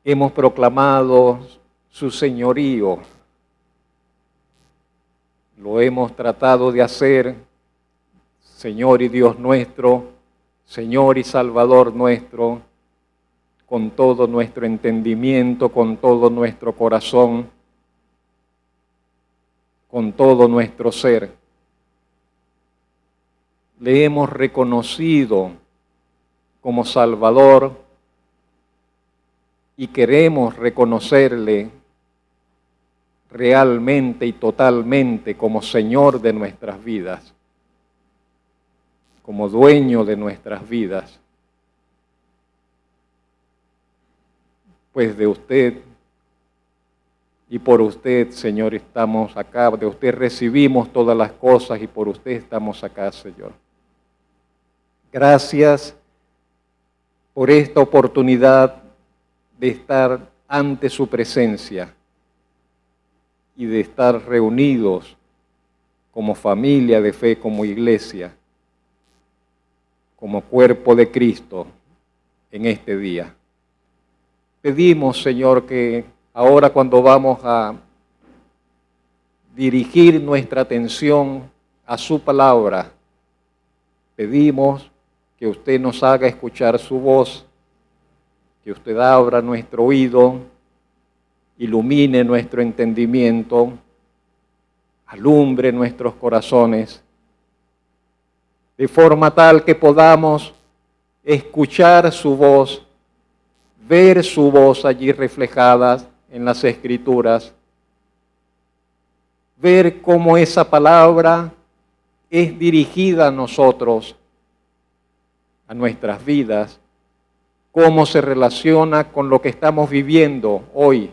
hemos proclamado su señorío, lo hemos tratado de hacer, Señor y Dios nuestro, Señor y Salvador nuestro, con todo nuestro entendimiento, con todo nuestro corazón, con todo nuestro ser. Le hemos reconocido como Salvador y queremos reconocerle realmente y totalmente como Señor de nuestras vidas, como dueño de nuestras vidas. Pues de usted y por usted, Señor, estamos acá, de usted recibimos todas las cosas y por usted estamos acá, Señor. Gracias por esta oportunidad de estar ante su presencia y de estar reunidos como familia de fe, como iglesia, como cuerpo de Cristo en este día. Pedimos, Señor, que ahora cuando vamos a dirigir nuestra atención a su palabra, pedimos que usted nos haga escuchar su voz, que usted abra nuestro oído, ilumine nuestro entendimiento, alumbre nuestros corazones, de forma tal que podamos escuchar su voz, ver su voz allí reflejada en las Escrituras, ver cómo esa palabra es dirigida a nosotros, a nuestras vidas, cómo se relaciona con lo que estamos viviendo hoy,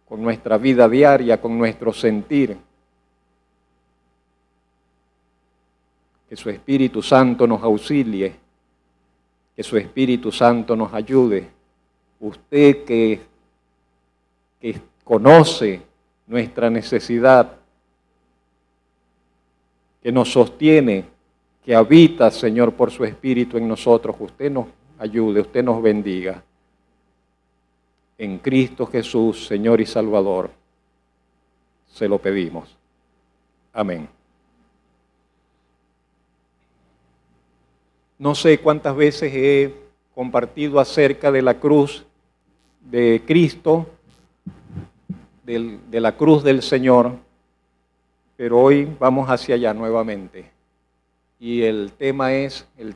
con nuestra vida diaria, con nuestro sentir. Que su Espíritu Santo nos auxilie, que su Espíritu Santo nos ayude. Usted que conoce nuestra necesidad, que nos sostiene, que habita, Señor, por su Espíritu en nosotros, usted nos ayude, usted nos bendiga. En Cristo Jesús, Señor y Salvador, se lo pedimos. Amén. No sé cuántas veces he compartido acerca de la cruz de Cristo, de la cruz del Señor, pero hoy vamos hacia allá nuevamente. Y el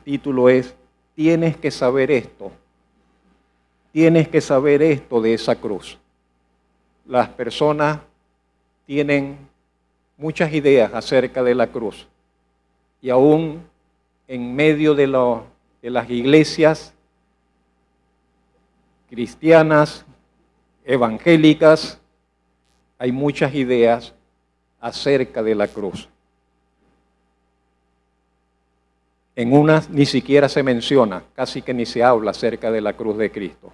título es, tienes que saber esto. Tienes que saber esto de esa cruz. Las personas tienen muchas ideas acerca de la cruz. Y aún en medio de las iglesias cristianas, evangélicas, hay muchas ideas acerca de la cruz. En unas ni siquiera se menciona, casi que ni se habla acerca de la cruz de Cristo.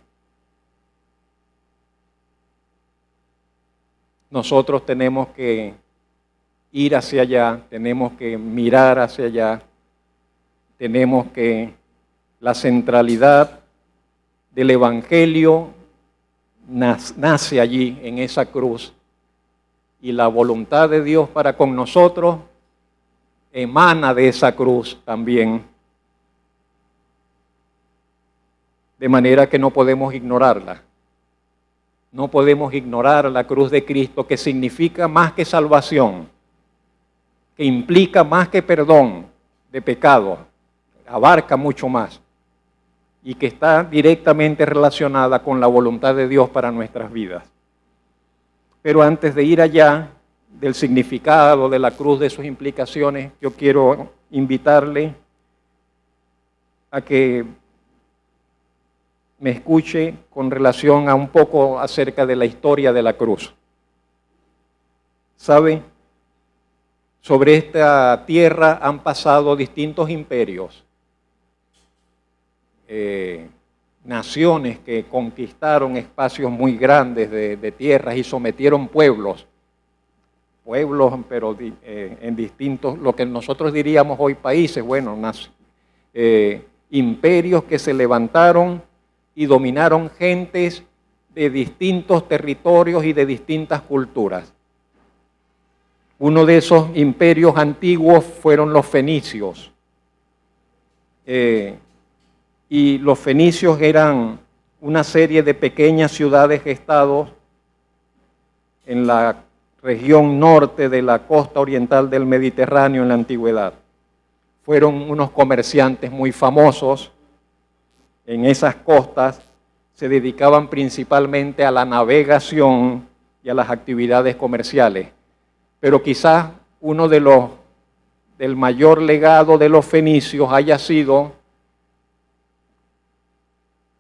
Nosotros tenemos que ir hacia allá, tenemos que mirar hacia allá, tenemos que la centralidad del Evangelio nace allí en esa cruz y la voluntad de Dios para con nosotros emana de esa cruz también, de manera que no podemos ignorarla. No podemos ignorar la cruz de Cristo, que significa más que salvación, que implica más que perdón de pecado, abarca mucho más y que está directamente relacionada con la voluntad de Dios para nuestras vidas. Pero antes de ir allá del significado de la cruz, de sus implicaciones, yo quiero invitarle a que me escuche con relación a un poco acerca de la historia de la cruz. ¿Sabe? Sobre esta tierra han pasado distintos imperios, naciones que conquistaron espacios muy grandes de tierras y sometieron pueblos, pero en distintos, lo que nosotros diríamos hoy países, bueno, imperios que se levantaron y dominaron gentes de distintos territorios y de distintas culturas. Uno de esos imperios antiguos fueron los fenicios. Y los fenicios eran una serie de pequeñas ciudades-estados en la región norte de la costa oriental del Mediterráneo en la antigüedad. Fueron unos comerciantes muy famosos en esas costas, se dedicaban principalmente a la navegación y a las actividades comerciales. Pero quizás uno del mayor legado de los fenicios haya sido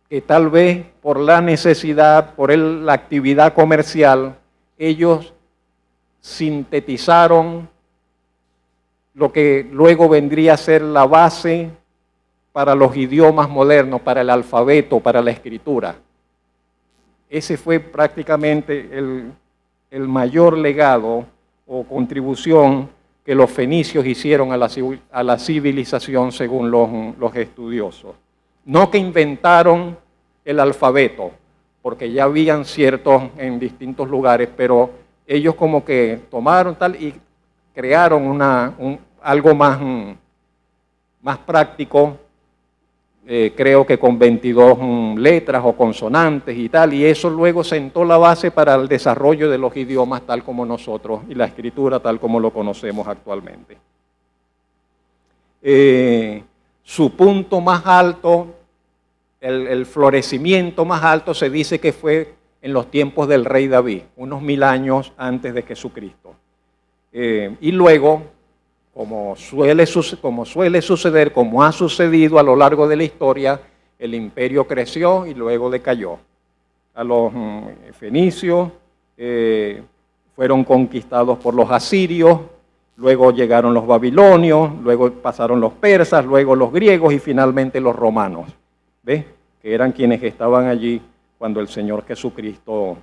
que tal vez por la necesidad, por la actividad comercial, ellos sintetizaron lo que luego vendría a ser la base para los idiomas modernos, para el alfabeto, para la escritura. Ese fue prácticamente el mayor legado o contribución que los fenicios hicieron a la civilización según los estudiosos. No que inventaron el alfabeto, porque ya habían ciertos en distintos lugares, pero ellos como que tomaron tal y crearon algo más práctico, creo que con 22 letras o consonantes y tal, y eso luego sentó la base para el desarrollo de los idiomas tal como nosotros, y la escritura tal como lo conocemos actualmente. Su punto más alto, el florecimiento más alto se dice que fue en los tiempos del rey David, unos 1000 años antes de Jesucristo. Y luego, como suele suceder, como ha sucedido a lo largo de la historia, el imperio creció y luego decayó. A los fenicios fueron conquistados por los asirios, luego llegaron los babilonios, luego pasaron los persas, luego los griegos y finalmente los romanos, ¿ves? Que eran quienes estaban allí cuando el Señor Jesucristo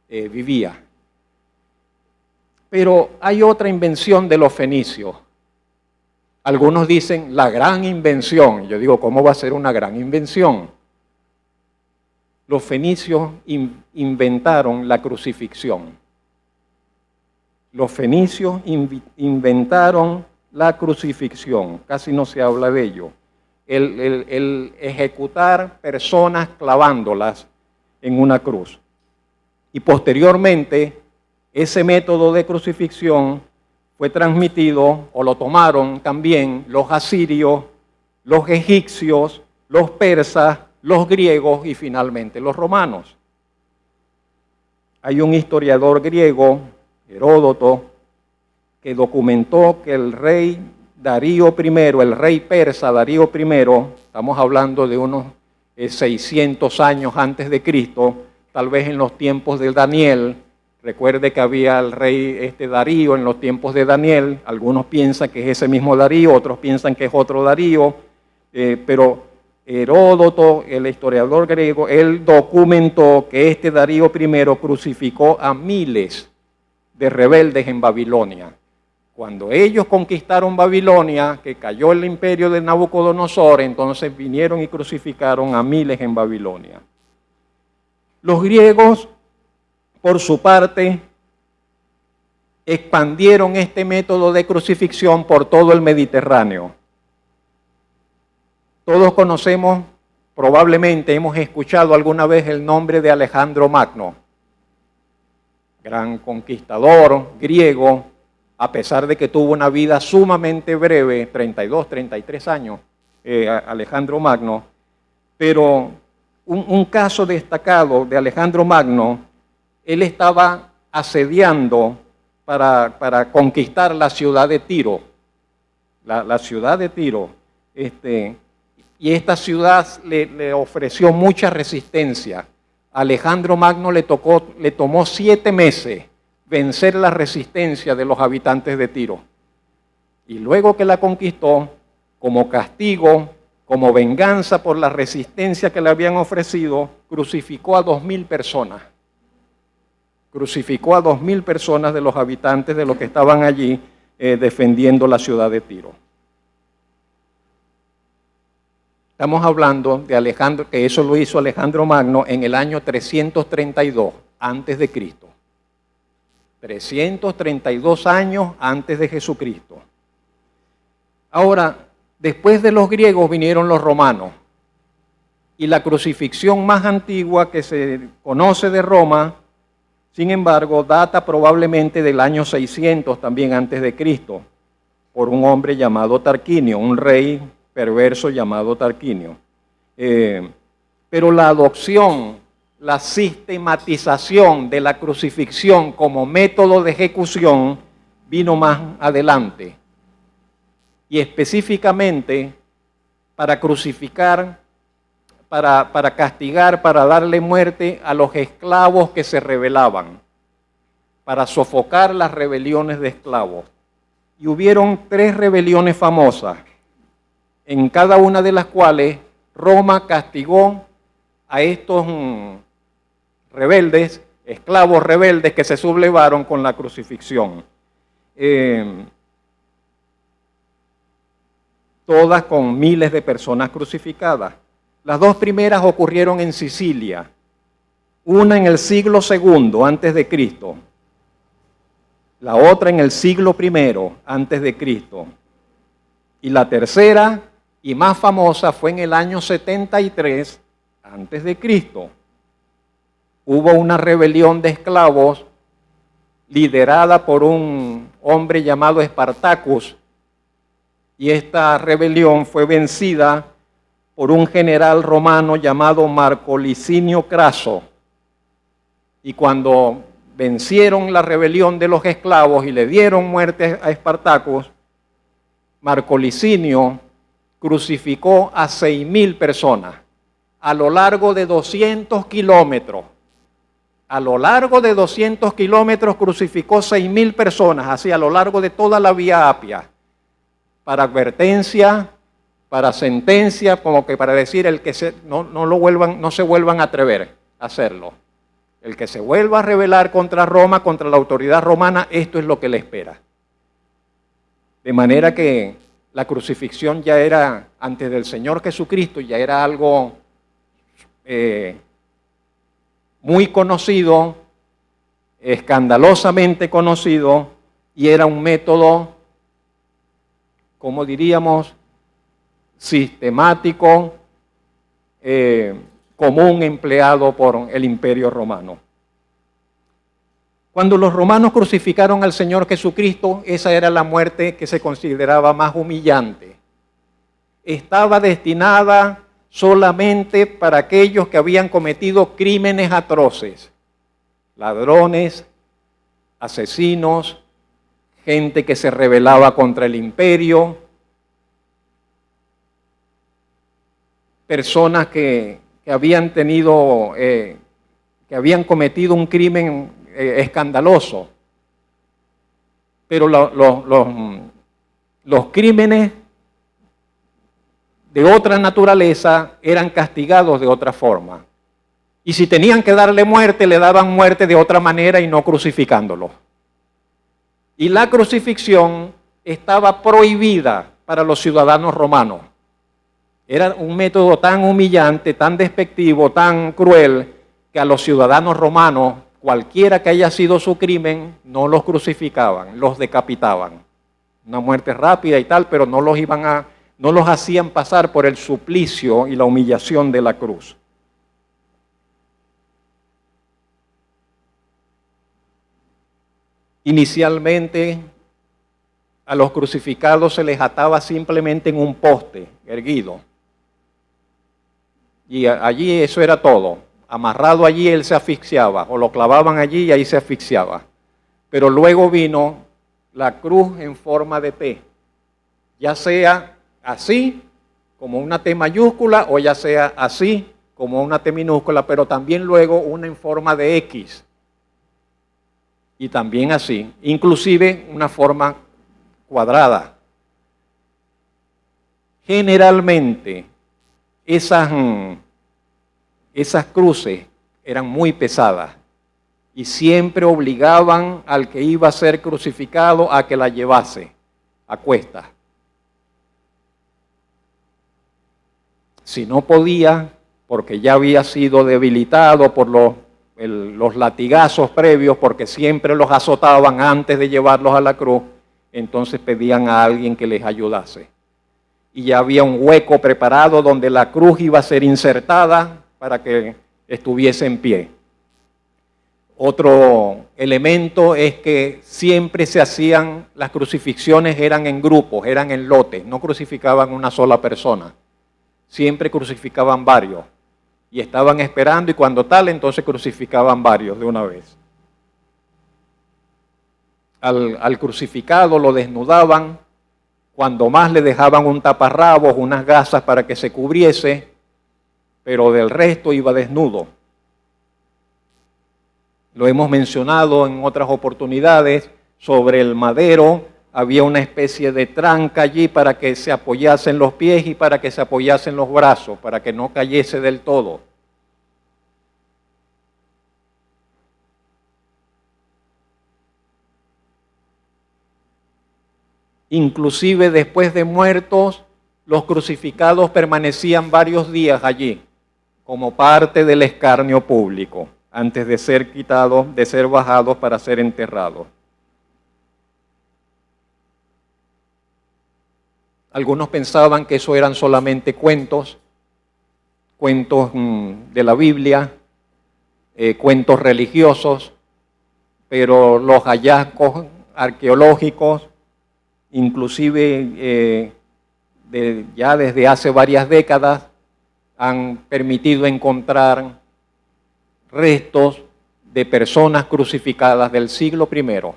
vivía. Pero hay otra invención de los fenicios. Algunos dicen la gran invención. Yo digo, ¿cómo va a ser una gran invención? Los fenicios inventaron la crucifixión. Los fenicios inventaron la crucifixión. Casi no se habla de ello. El ejecutar personas clavándolas en una cruz. Y posteriormente, ese método de crucifixión fue transmitido, o lo tomaron también los asirios, los egipcios, los persas, los griegos y finalmente los romanos. Hay un historiador griego, Heródoto, que documentó que el rey Darío I, el rey persa Darío I, estamos hablando de unos 600 años antes de Cristo, tal vez en los tiempos de Daniel. Recuerde que había el rey Darío en los tiempos de Daniel. Algunos piensan que es ese mismo Darío, otros piensan que es otro Darío, pero Heródoto, el historiador griego, él documentó que Darío I crucificó a miles de rebeldes en Babilonia. Cuando ellos conquistaron Babilonia, que cayó el imperio de Nabucodonosor, entonces vinieron y crucificaron a miles en Babilonia. Los griegos, por su parte, expandieron este método de crucifixión por todo el Mediterráneo. Todos conocemos, probablemente hemos escuchado alguna vez el nombre de Alejandro Magno, gran conquistador griego, a pesar de que tuvo una vida sumamente breve, 32, 33 años, Alejandro Magno, pero un caso destacado de Alejandro Magno, él estaba asediando para conquistar la ciudad de Tiro, la ciudad de Tiro, y esta ciudad le ofreció mucha resistencia. A Alejandro Magno le tomó 7 meses vencer la resistencia de los habitantes de Tiro. Y luego que la conquistó, como castigo, como venganza por la resistencia que le habían ofrecido, crucificó a 2000 personas. Crucificó a 2000 personas de los habitantes de los que estaban allí defendiendo la ciudad de Tiro. Estamos hablando de Alejandro, que eso lo hizo Alejandro Magno en el año 332 antes de Cristo. 332 años antes de Jesucristo. Ahora, después de los griegos vinieron los romanos. Y la crucifixión más antigua que se conoce de Roma, sin embargo, data probablemente del año 600 también antes de Cristo, por un hombre llamado Tarquinio, un rey perverso llamado Tarquinio. Pero la adopción, la sistematización de la crucifixión como método de ejecución vino más adelante. Y específicamente para crucificar, para castigar, para darle muerte a los esclavos que se rebelaban, para sofocar las rebeliones de esclavos. Y hubieron 3 rebeliones famosas, en cada una de las cuales Roma castigó a estos rebeldes, esclavos rebeldes que se sublevaron con la crucifixión. Todas con miles de personas crucificadas. Las 2 primeras ocurrieron en Sicilia, una en el siglo II antes de Cristo, la otra en el siglo I antes de Cristo, y la tercera y más famosa fue en el año 73 antes de Cristo. Hubo una rebelión de esclavos liderada por un hombre llamado Espartacus, y esta rebelión fue vencida por un general romano llamado Marco Licinio Craso. Y cuando vencieron la rebelión de los esclavos y le dieron muerte a Espartacus, Marco Licinio crucificó a 6.000 personas a lo largo de 200 kilómetros. A lo largo de 200 kilómetros crucificó 6.000 personas, así a lo largo de toda la Vía Apia, para advertencia, para sentencia, como que para decir el que no se vuelvan a atrever a hacerlo. El que se vuelva a rebelar contra Roma, contra la autoridad romana, esto es lo que le espera. De manera que la crucifixión ya era, antes del Señor Jesucristo, ya era algo muy conocido, escandalosamente conocido, y era un método, como diríamos, sistemático, común empleado por el Imperio Romano. Cuando los romanos crucificaron al Señor Jesucristo, esa era la muerte que se consideraba más humillante. Estaba destinada solamente para aquellos que habían cometido crímenes atroces, ladrones, asesinos, gente que se rebelaba contra el imperio, personas que habían tenido, que habían cometido un crimen escandaloso. Pero los crímenes de otra naturaleza eran castigados de otra forma. Y si tenían que darle muerte, le daban muerte de otra manera y no crucificándolo. Y la crucifixión estaba prohibida para los ciudadanos romanos. Era un método tan humillante, tan despectivo, tan cruel, que a los ciudadanos romanos, cualquiera que haya sido su crimen, no los crucificaban, los decapitaban. Una muerte rápida y tal, pero no los hacían pasar por el suplicio y la humillación de la cruz. Inicialmente, a los crucificados se les ataba simplemente en un poste erguido. Y allí eso era todo. Amarrado allí él se asfixiaba, o lo clavaban allí y ahí se asfixiaba. Pero luego vino la cruz en forma de T, ya sea así, como una T mayúscula, o ya sea así, como una T minúscula, pero también luego una en forma de X. Y también así, inclusive una forma cuadrada. Generalmente, esas cruces eran muy pesadas y siempre obligaban al que iba a ser crucificado a que la llevase a cuestas. Si no podía, porque ya había sido debilitado por los latigazos previos, porque siempre los azotaban antes de llevarlos a la cruz, entonces pedían a alguien que les ayudase. Y ya había un hueco preparado donde la cruz iba a ser insertada para que estuviese en pie. Otro elemento es que siempre se hacían, las crucifixiones eran en grupos, eran en lotes, no crucificaban una sola persona, siempre crucificaban varios y estaban esperando y cuando tal entonces crucificaban varios de una vez. Al crucificado lo desnudaban, cuando más le dejaban un taparrabos, unas gasas para que se cubriese, pero del resto iba desnudo. Lo hemos mencionado en otras oportunidades, sobre el madero había una especie de tranca allí para que se apoyasen los pies y para que se apoyasen los brazos, para que no cayese del todo. Inclusive después de muertos, los crucificados permanecían varios días allí, como parte del escarnio público, antes de ser quitados, de ser bajados para ser enterrados. Algunos pensaban que eso eran solamente cuentos de la Biblia, cuentos religiosos, pero los hallazgos arqueológicos, inclusive ya desde hace varias décadas, han permitido encontrar restos de personas crucificadas del siglo I.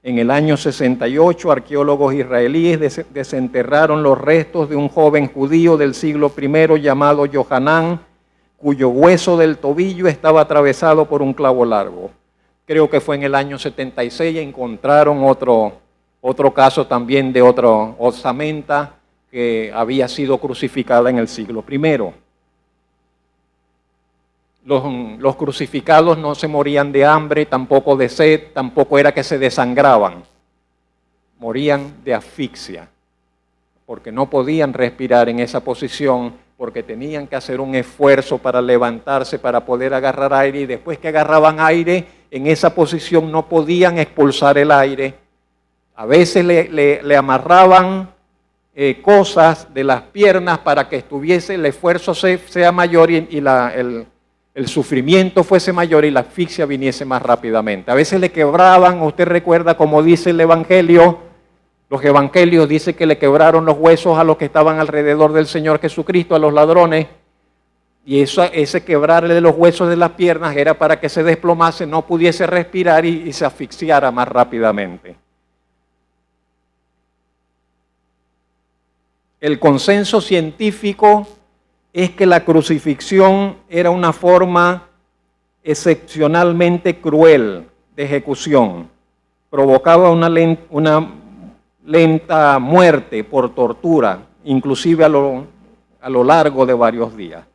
En el año 68, arqueólogos israelíes desenterraron los restos de un joven judío del siglo I llamado Yohanan, cuyo hueso del tobillo estaba atravesado por un clavo largo. Creo que fue en el año 76 y encontraron otro caso también de otra osamenta que había sido crucificada en el siglo I. Los crucificados no se morían de hambre, tampoco de sed, tampoco era que se desangraban. Morían de asfixia, porque no podían respirar en esa posición, porque tenían que hacer un esfuerzo para levantarse, para poder agarrar aire, y después que agarraban aire, en esa posición no podían expulsar el aire. A veces le amarraban cosas de las piernas para que estuviese, el esfuerzo sea mayor y el sufrimiento fuese mayor y la asfixia viniese más rápidamente. A veces le quebraban, usted recuerda como dice el Evangelio, los evangelios dicen que le quebraron los huesos a los que estaban alrededor del Señor Jesucristo, a los ladrones, y ese quebrarle los huesos de las piernas era para que se desplomase, no pudiese respirar y se asfixiara más rápidamente. El consenso científico es que la crucifixión era una forma excepcionalmente cruel de ejecución. Provocaba una lenta muerte por tortura, inclusive a lo largo de varios días.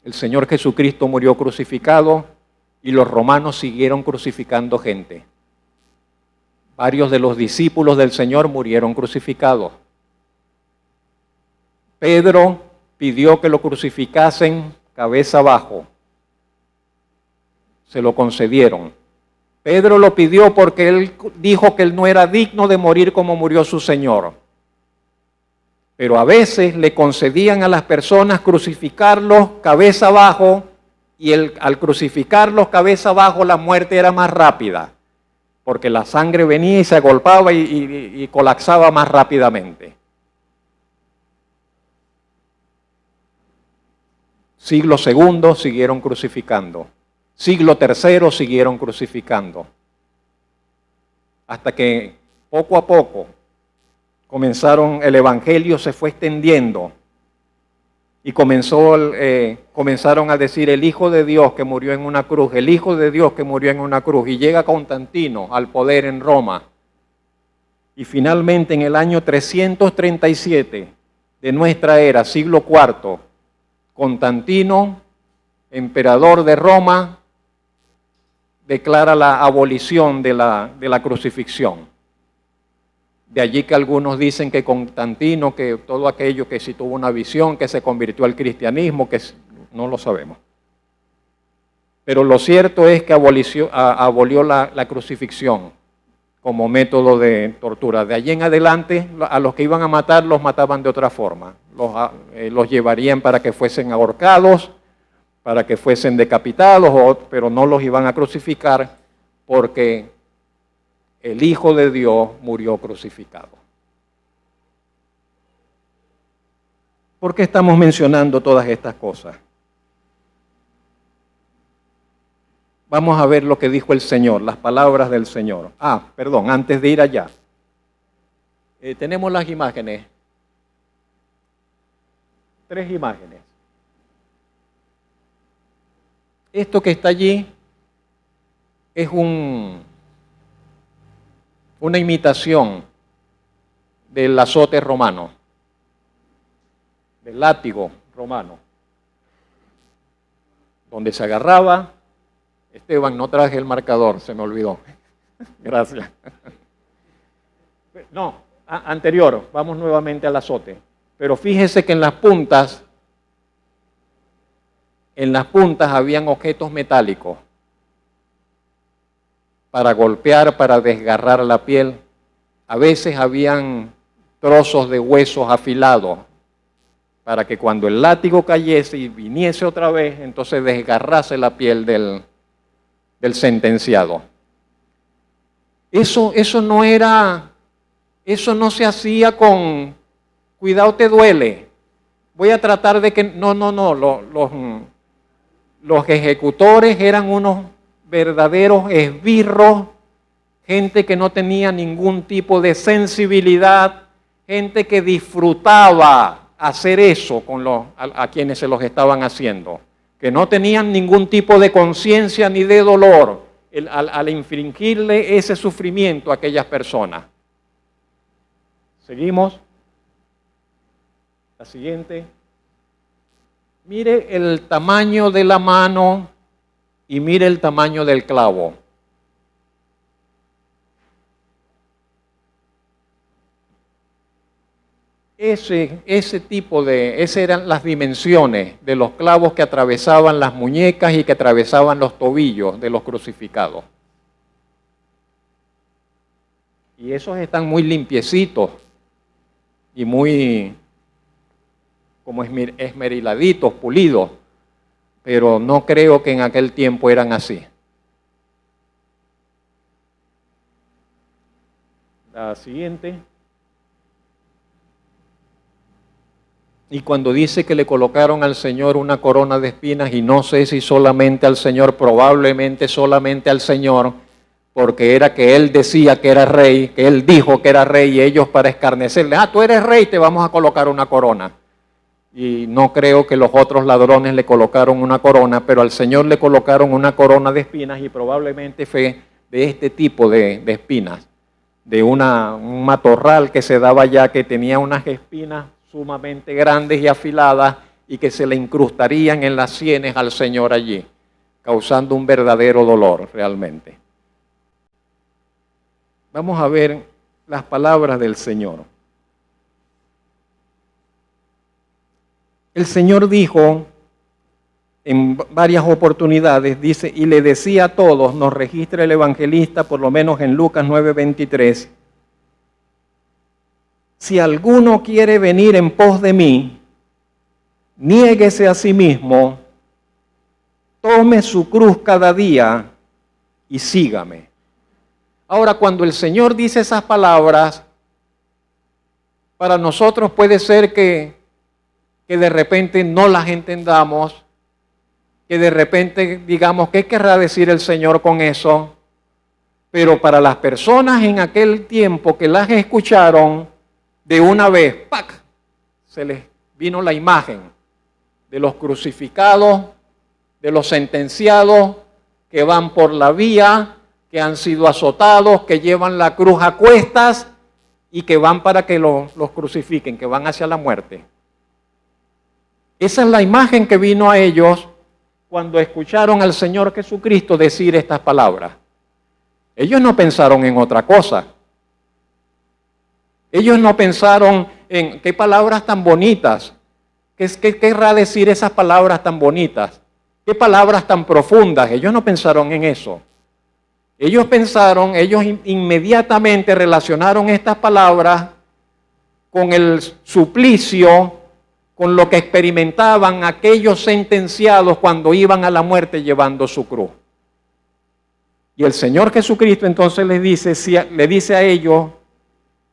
El Señor Jesucristo murió crucificado y los romanos siguieron crucificando gente. Varios de los discípulos del Señor murieron crucificados. Pedro pidió que lo crucificasen cabeza abajo. Se lo concedieron. Pedro lo pidió porque él dijo que él no era digno de morir como murió su Señor. Pero a veces le concedían a las personas crucificarlos cabeza abajo y al crucificarlos cabeza abajo la muerte era más rápida, porque la sangre venía y se agolpaba y colapsaba más rápidamente. Siglo II siguieron crucificando. Siglo III siguieron crucificando. Hasta que poco a poco el Evangelio se fue extendiendo y comenzaron a decir el Hijo de Dios que murió en una cruz, el Hijo de Dios que murió en una cruz, y llega Constantino al poder en Roma. Y finalmente en el año 337 de nuestra era, siglo IV, Constantino, emperador de Roma, declara la abolición de la crucifixión. De allí que algunos dicen que Constantino, que todo aquello, que si tuvo una visión, que se convirtió al cristianismo, que no lo sabemos. Pero lo cierto es que abolió la crucifixión como método de tortura. De allí en adelante, a los que iban a matar, los mataban de otra forma. Los llevarían para que fuesen ahorcados, para que fuesen decapitados, pero no los iban a crucificar porque el Hijo de Dios murió crucificado. ¿Por qué estamos mencionando todas estas cosas? Vamos a ver lo que dijo el Señor, las palabras del Señor. Perdón, antes de ir allá. Tenemos las imágenes. 3 imágenes. Esto que está allí es una imitación del azote romano, del látigo romano, donde se agarraba. Esteban, no traje el marcador, se me olvidó. Gracias. No, anterior, vamos nuevamente al azote. Pero fíjese que en las puntas habían objetos metálicos para golpear, para desgarrar la piel. A veces habían trozos de huesos afilados para que cuando el látigo cayese y viniese otra vez, entonces desgarrase la piel del sentenciado. Eso no se hacía con cuidado te duele. Voy a tratar de que no, los ejecutores eran unos verdaderos esbirros, gente que no tenía ningún tipo de sensibilidad, gente que disfrutaba hacer eso a quienes se los estaban haciendo, que no tenían ningún tipo de conciencia ni de dolor al infligirle ese sufrimiento a aquellas personas. Seguimos. La siguiente. Mire el tamaño de la mano y mire el tamaño del clavo. Esas eran las dimensiones de los clavos que atravesaban las muñecas y que atravesaban los tobillos de los crucificados. Y esos están muy limpiecitos y muy como esmeriladitos, pulidos, pero no creo que en aquel tiempo eran así. La siguiente. Y cuando dice que le colocaron al Señor una corona de espinas, y no sé si solamente al Señor, probablemente solamente al Señor, porque era que Él decía que era rey, que Él dijo que era rey, y ellos para escarnecerle, tú eres rey, te vamos a colocar una corona. Y no creo que los otros ladrones le colocaron una corona, pero al Señor le colocaron una corona de espinas, y probablemente fue de este tipo de espinas, de un matorral que se daba allá, que tenía unas espinas sumamente grandes y afiladas y que se le incrustarían en las sienes al Señor allí, causando un verdadero dolor realmente. Vamos a ver las palabras del Señor. El Señor dijo en varias oportunidades, dice, y le decía a todos, nos registra el evangelista, por lo menos en Lucas 9:23, si alguno quiere venir en pos de mí, niéguese a sí mismo, tome su cruz cada día y sígame. Ahora, cuando el Señor dice esas palabras, para nosotros puede ser que de repente no las entendamos, que de repente digamos, ¿qué querrá decir el Señor con eso? Pero para las personas en aquel tiempo que las escucharon, de una vez, ¡pac!, se les vino la imagen de los crucificados, de los sentenciados que van por la vía, que han sido azotados, que llevan la cruz a cuestas y que van para que los crucifiquen, que van hacia la muerte. Esa es la imagen que vino a ellos cuando escucharon al Señor Jesucristo decir estas palabras. Ellos no pensaron en otra cosa. Ellos no pensaron en qué palabras tan bonitas, qué querrá decir esas palabras tan bonitas, qué palabras tan profundas. Ellos no pensaron en eso. Ellos inmediatamente relacionaron estas palabras con el suplicio, con lo que experimentaban aquellos sentenciados cuando iban a la muerte llevando su cruz. Y el Señor Jesucristo entonces le dice a ellos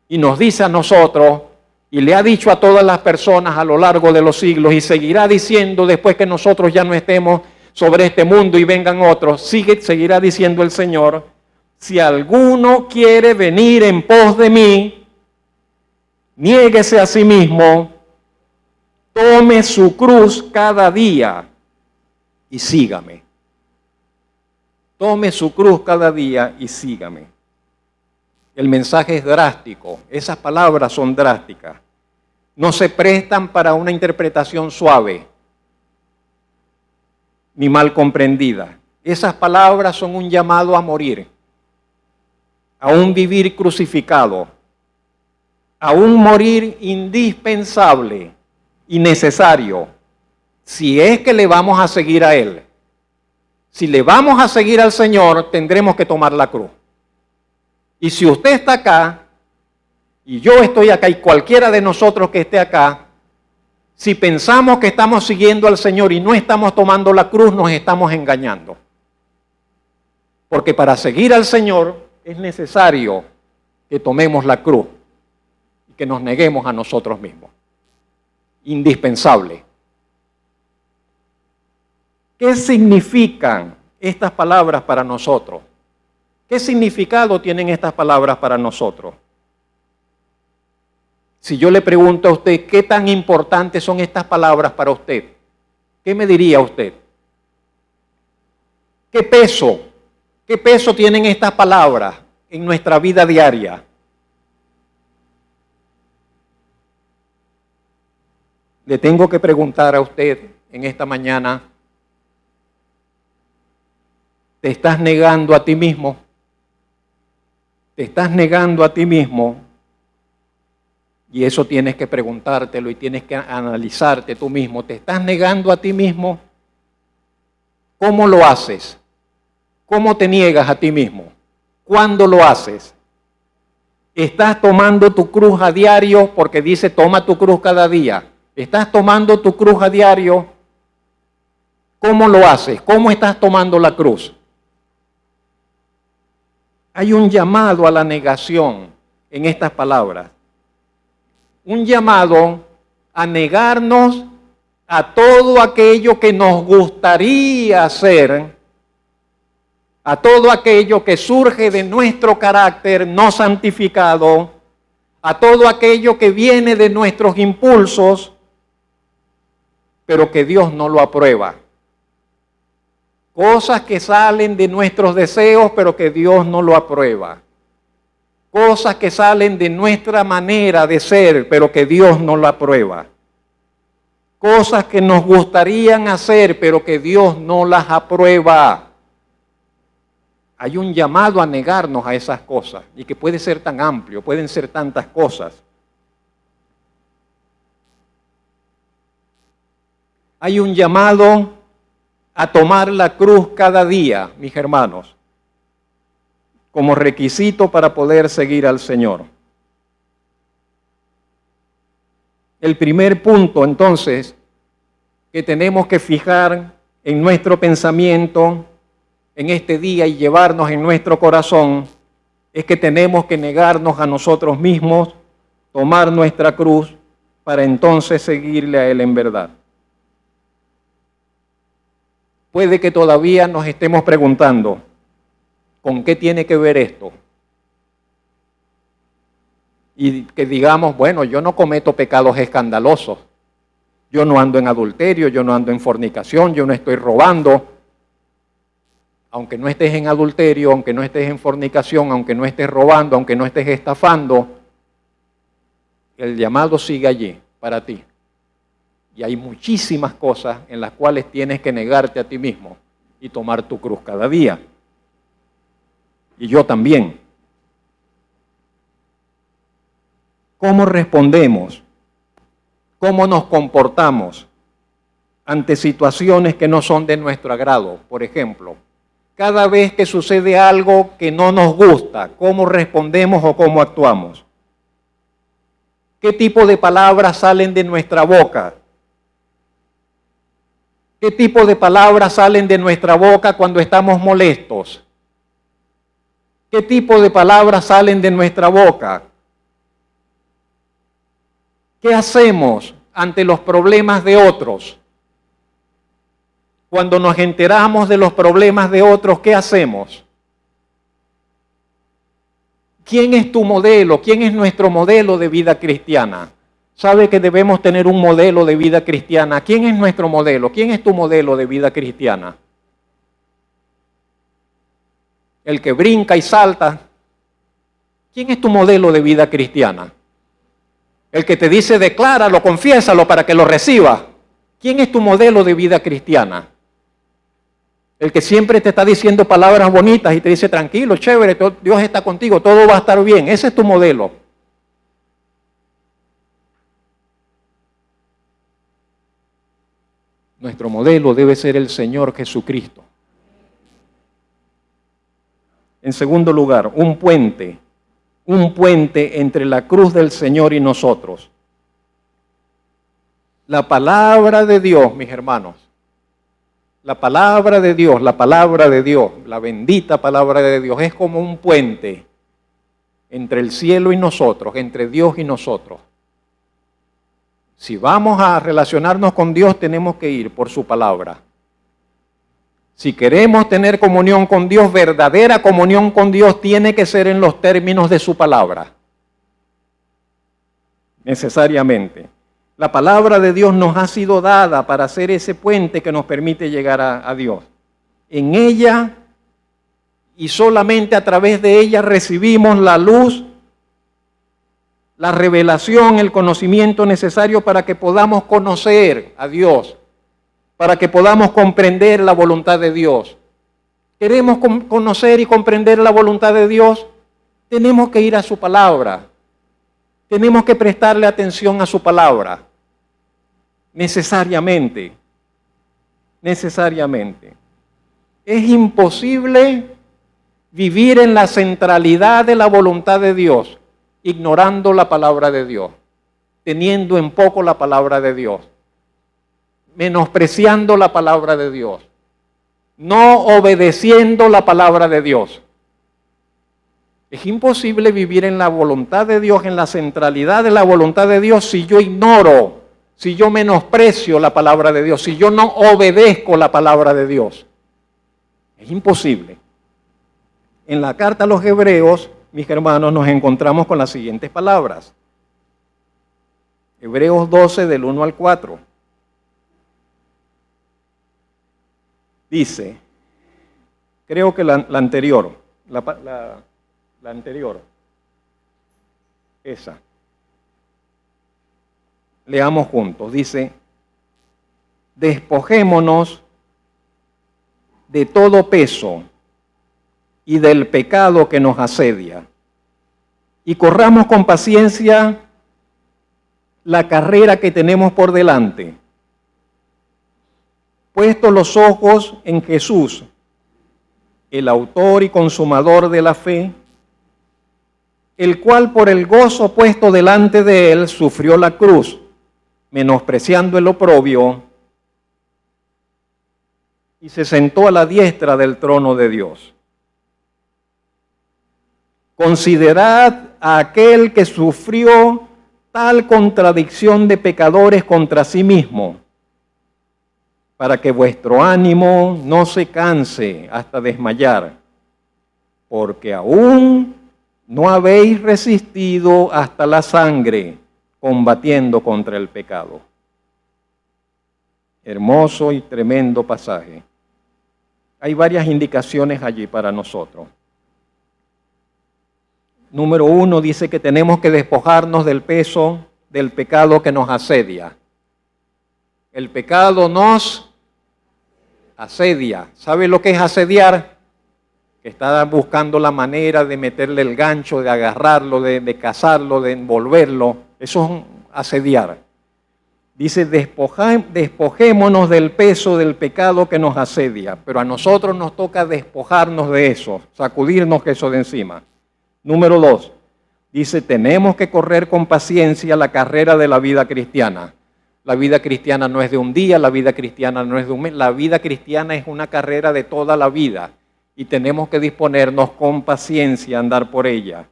y nos dice a nosotros, y le ha dicho a todas las personas a lo largo de los siglos, y seguirá diciendo después que nosotros ya no estemos sobre este mundo y vengan otros, seguirá diciendo el Señor, si alguno quiere venir en pos de mí, niéguese a sí mismo, tome su cruz cada día y sígame. Tome su cruz cada día y sígame. El mensaje es drástico, esas palabras son drásticas. No se prestan para una interpretación suave ni mal comprendida. Esas palabras son un llamado a morir, a un vivir crucificado, a un morir indispensable y necesario, si es que le vamos a seguir a Él. Si le vamos a seguir al Señor, tendremos que tomar la cruz. Y si usted está acá, y yo estoy acá, y cualquiera de nosotros que esté acá, si pensamos que estamos siguiendo al Señor y no estamos tomando la cruz, nos estamos engañando. Porque para seguir al Señor es necesario que tomemos la cruz y que nos neguemos a nosotros mismos. Indispensable. ¿Qué significan estas palabras para nosotros? ¿Qué significado tienen estas palabras para nosotros? Si yo le pregunto a usted, ¿qué tan importantes son estas palabras para usted? ¿Qué me diría usted? ¿Qué peso tienen estas palabras en nuestra vida diaria? Le tengo que preguntar a usted en esta mañana, ¿te estás negando a ti mismo? ¿Te estás negando a ti mismo? Y eso tienes que preguntártelo y tienes que analizarte tú mismo. ¿Te estás negando a ti mismo? ¿Cómo lo haces? ¿Cómo te niegas a ti mismo? ¿Cuándo lo haces? ¿Estás tomando tu cruz a diario? Porque dice, toma tu cruz cada día. ¿Estás tomando tu cruz a diario? ¿Cómo lo haces? ¿Cómo estás tomando la cruz? Hay un llamado a la negación en estas palabras. Un llamado a negarnos a todo aquello que nos gustaría hacer, a todo aquello que surge de nuestro carácter no santificado, a todo aquello que viene de nuestros impulsos, pero que Dios no lo aprueba. Cosas que salen de nuestros deseos, pero que Dios no lo aprueba. Cosas que salen de nuestra manera de ser, pero que Dios no lo aprueba. Cosas que nos gustarían hacer, pero que Dios no las aprueba. Hay un llamado a negarnos a esas cosas, y que puede ser tan amplio, pueden ser tantas cosas. Hay un llamado a tomar la cruz cada día, mis hermanos, como requisito para poder seguir al Señor. El primer punto, entonces, que tenemos que fijar en nuestro pensamiento en este día y llevarnos en nuestro corazón, es que tenemos que negarnos a nosotros mismos, tomar nuestra cruz, para entonces seguirle a Él en verdad. Puede que todavía nos estemos preguntando, ¿con qué tiene que ver esto? Y que digamos, bueno, yo no cometo pecados escandalosos. Yo no ando en adulterio, yo no ando en fornicación, yo no estoy robando. Aunque no estés en adulterio, aunque no estés en fornicación, aunque no estés robando, aunque no estés estafando, el llamado sigue allí para ti. Y hay muchísimas cosas en las cuales tienes que negarte a ti mismo y tomar tu cruz cada día. Y yo también. ¿Cómo respondemos? ¿Cómo nos comportamos ante situaciones que no son de nuestro agrado? Por ejemplo, cada vez que sucede algo que no nos gusta, ¿cómo respondemos o cómo actuamos? ¿Qué tipo de palabras salen de nuestra boca? ¿Qué tipo de palabras salen de nuestra boca cuando estamos molestos? ¿Qué tipo de palabras salen de nuestra boca? ¿Qué hacemos ante los problemas de otros? Cuando nos enteramos de los problemas de otros, ¿qué hacemos? ¿Quién es tu modelo? ¿Quién es nuestro modelo de vida cristiana? ¿Sabe que debemos tener un modelo de vida cristiana? ¿Quién es nuestro modelo? ¿Quién es tu modelo de vida cristiana? El que brinca y salta. ¿Quién es tu modelo de vida cristiana? El que te dice, decláralo, confiésalo para que lo reciba. ¿Quién es tu modelo de vida cristiana? El que siempre te está diciendo palabras bonitas y te dice, tranquilo, chévere, Dios está contigo, todo va a estar bien. Ese es tu modelo. Nuestro modelo debe ser el Señor Jesucristo. En segundo lugar, un puente entre la cruz del Señor y nosotros. La palabra de Dios, mis hermanos, la palabra de Dios, la bendita palabra de Dios es como un puente entre el cielo y nosotros, entre Dios y nosotros. Si vamos a relacionarnos con Dios, tenemos que ir por su palabra. Si queremos tener comunión con Dios, verdadera comunión con Dios, tiene que ser en los términos de su palabra. Necesariamente. La palabra de Dios nos ha sido dada para ser ese puente que nos permite llegar a Dios. En ella y solamente a través de ella recibimos la luz, la revelación, el conocimiento necesario para que podamos conocer a Dios, para que podamos comprender la voluntad de Dios. ¿Queremos conocer y comprender la voluntad de Dios? Tenemos que ir a su palabra. Tenemos que prestarle atención a su palabra. Necesariamente. Necesariamente. Es imposible vivir en la centralidad de la voluntad de Dios, ignorando la palabra de Dios, teniendo en poco la palabra de Dios, menospreciando la palabra de Dios, no obedeciendo la palabra de Dios. Es imposible vivir en la voluntad de Dios, en la centralidad de la voluntad de Dios, si yo ignoro, si yo menosprecio la palabra de Dios, si yo no obedezco la palabra de Dios. Es imposible. En la carta a los Hebreos, mis hermanos, nos encontramos con las siguientes palabras. Hebreos 12, del 1 al 4. Dice, creo que la anterior, la anterior, esa. Leamos juntos. Dice, despojémonos de todo peso y del pecado que nos asedia, y corramos con paciencia la carrera que tenemos por delante, puestos los ojos en Jesús, el autor y consumador de la fe, el cual por el gozo puesto delante de él sufrió la cruz, menospreciando el oprobio, y se sentó a la diestra del trono de Dios. Considerad a aquel que sufrió tal contradicción de pecadores contra sí mismo, para que vuestro ánimo no se canse hasta desmayar, porque aún no habéis resistido hasta la sangre, combatiendo contra el pecado. Hermoso y tremendo pasaje. Hay varias indicaciones allí para nosotros. Número 1 dice que tenemos que despojarnos del peso del pecado que nos asedia. El pecado nos asedia. ¿Sabe lo que es asediar? que está buscando la manera de meterle el gancho, de agarrarlo, de cazarlo, de envolverlo. Eso es asediar. Dice, despojémonos del peso del pecado que nos asedia, pero a nosotros nos toca despojarnos de eso, sacudirnos eso de encima. Número 2, dice, tenemos que correr con paciencia la carrera de la vida cristiana. La vida cristiana no es de un día, la vida cristiana no es de un mes, la vida cristiana es una carrera de toda la vida y tenemos que disponernos con paciencia a andar por ella.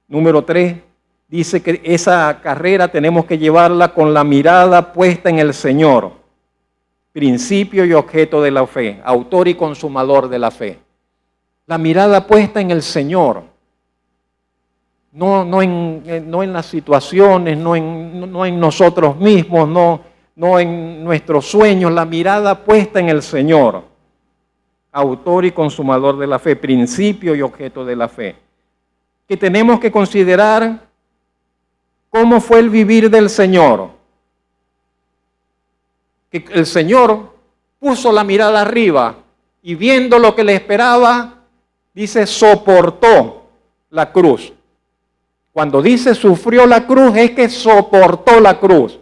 Número 3, dice que esa carrera tenemos que llevarla con la mirada puesta en el Señor, principio y objeto de la fe, autor y consumador de la fe. La mirada puesta en el Señor. No en las situaciones, no en nosotros mismos, no en nuestros sueños, la mirada puesta en el Señor, autor y consumador de la fe, principio y objeto de la fe. Que tenemos que considerar cómo fue el vivir del Señor. Que el Señor puso la mirada arriba y viendo lo que le esperaba, dice, soportó la cruz. Cuando dice sufrió la cruz, es que soportó la cruz.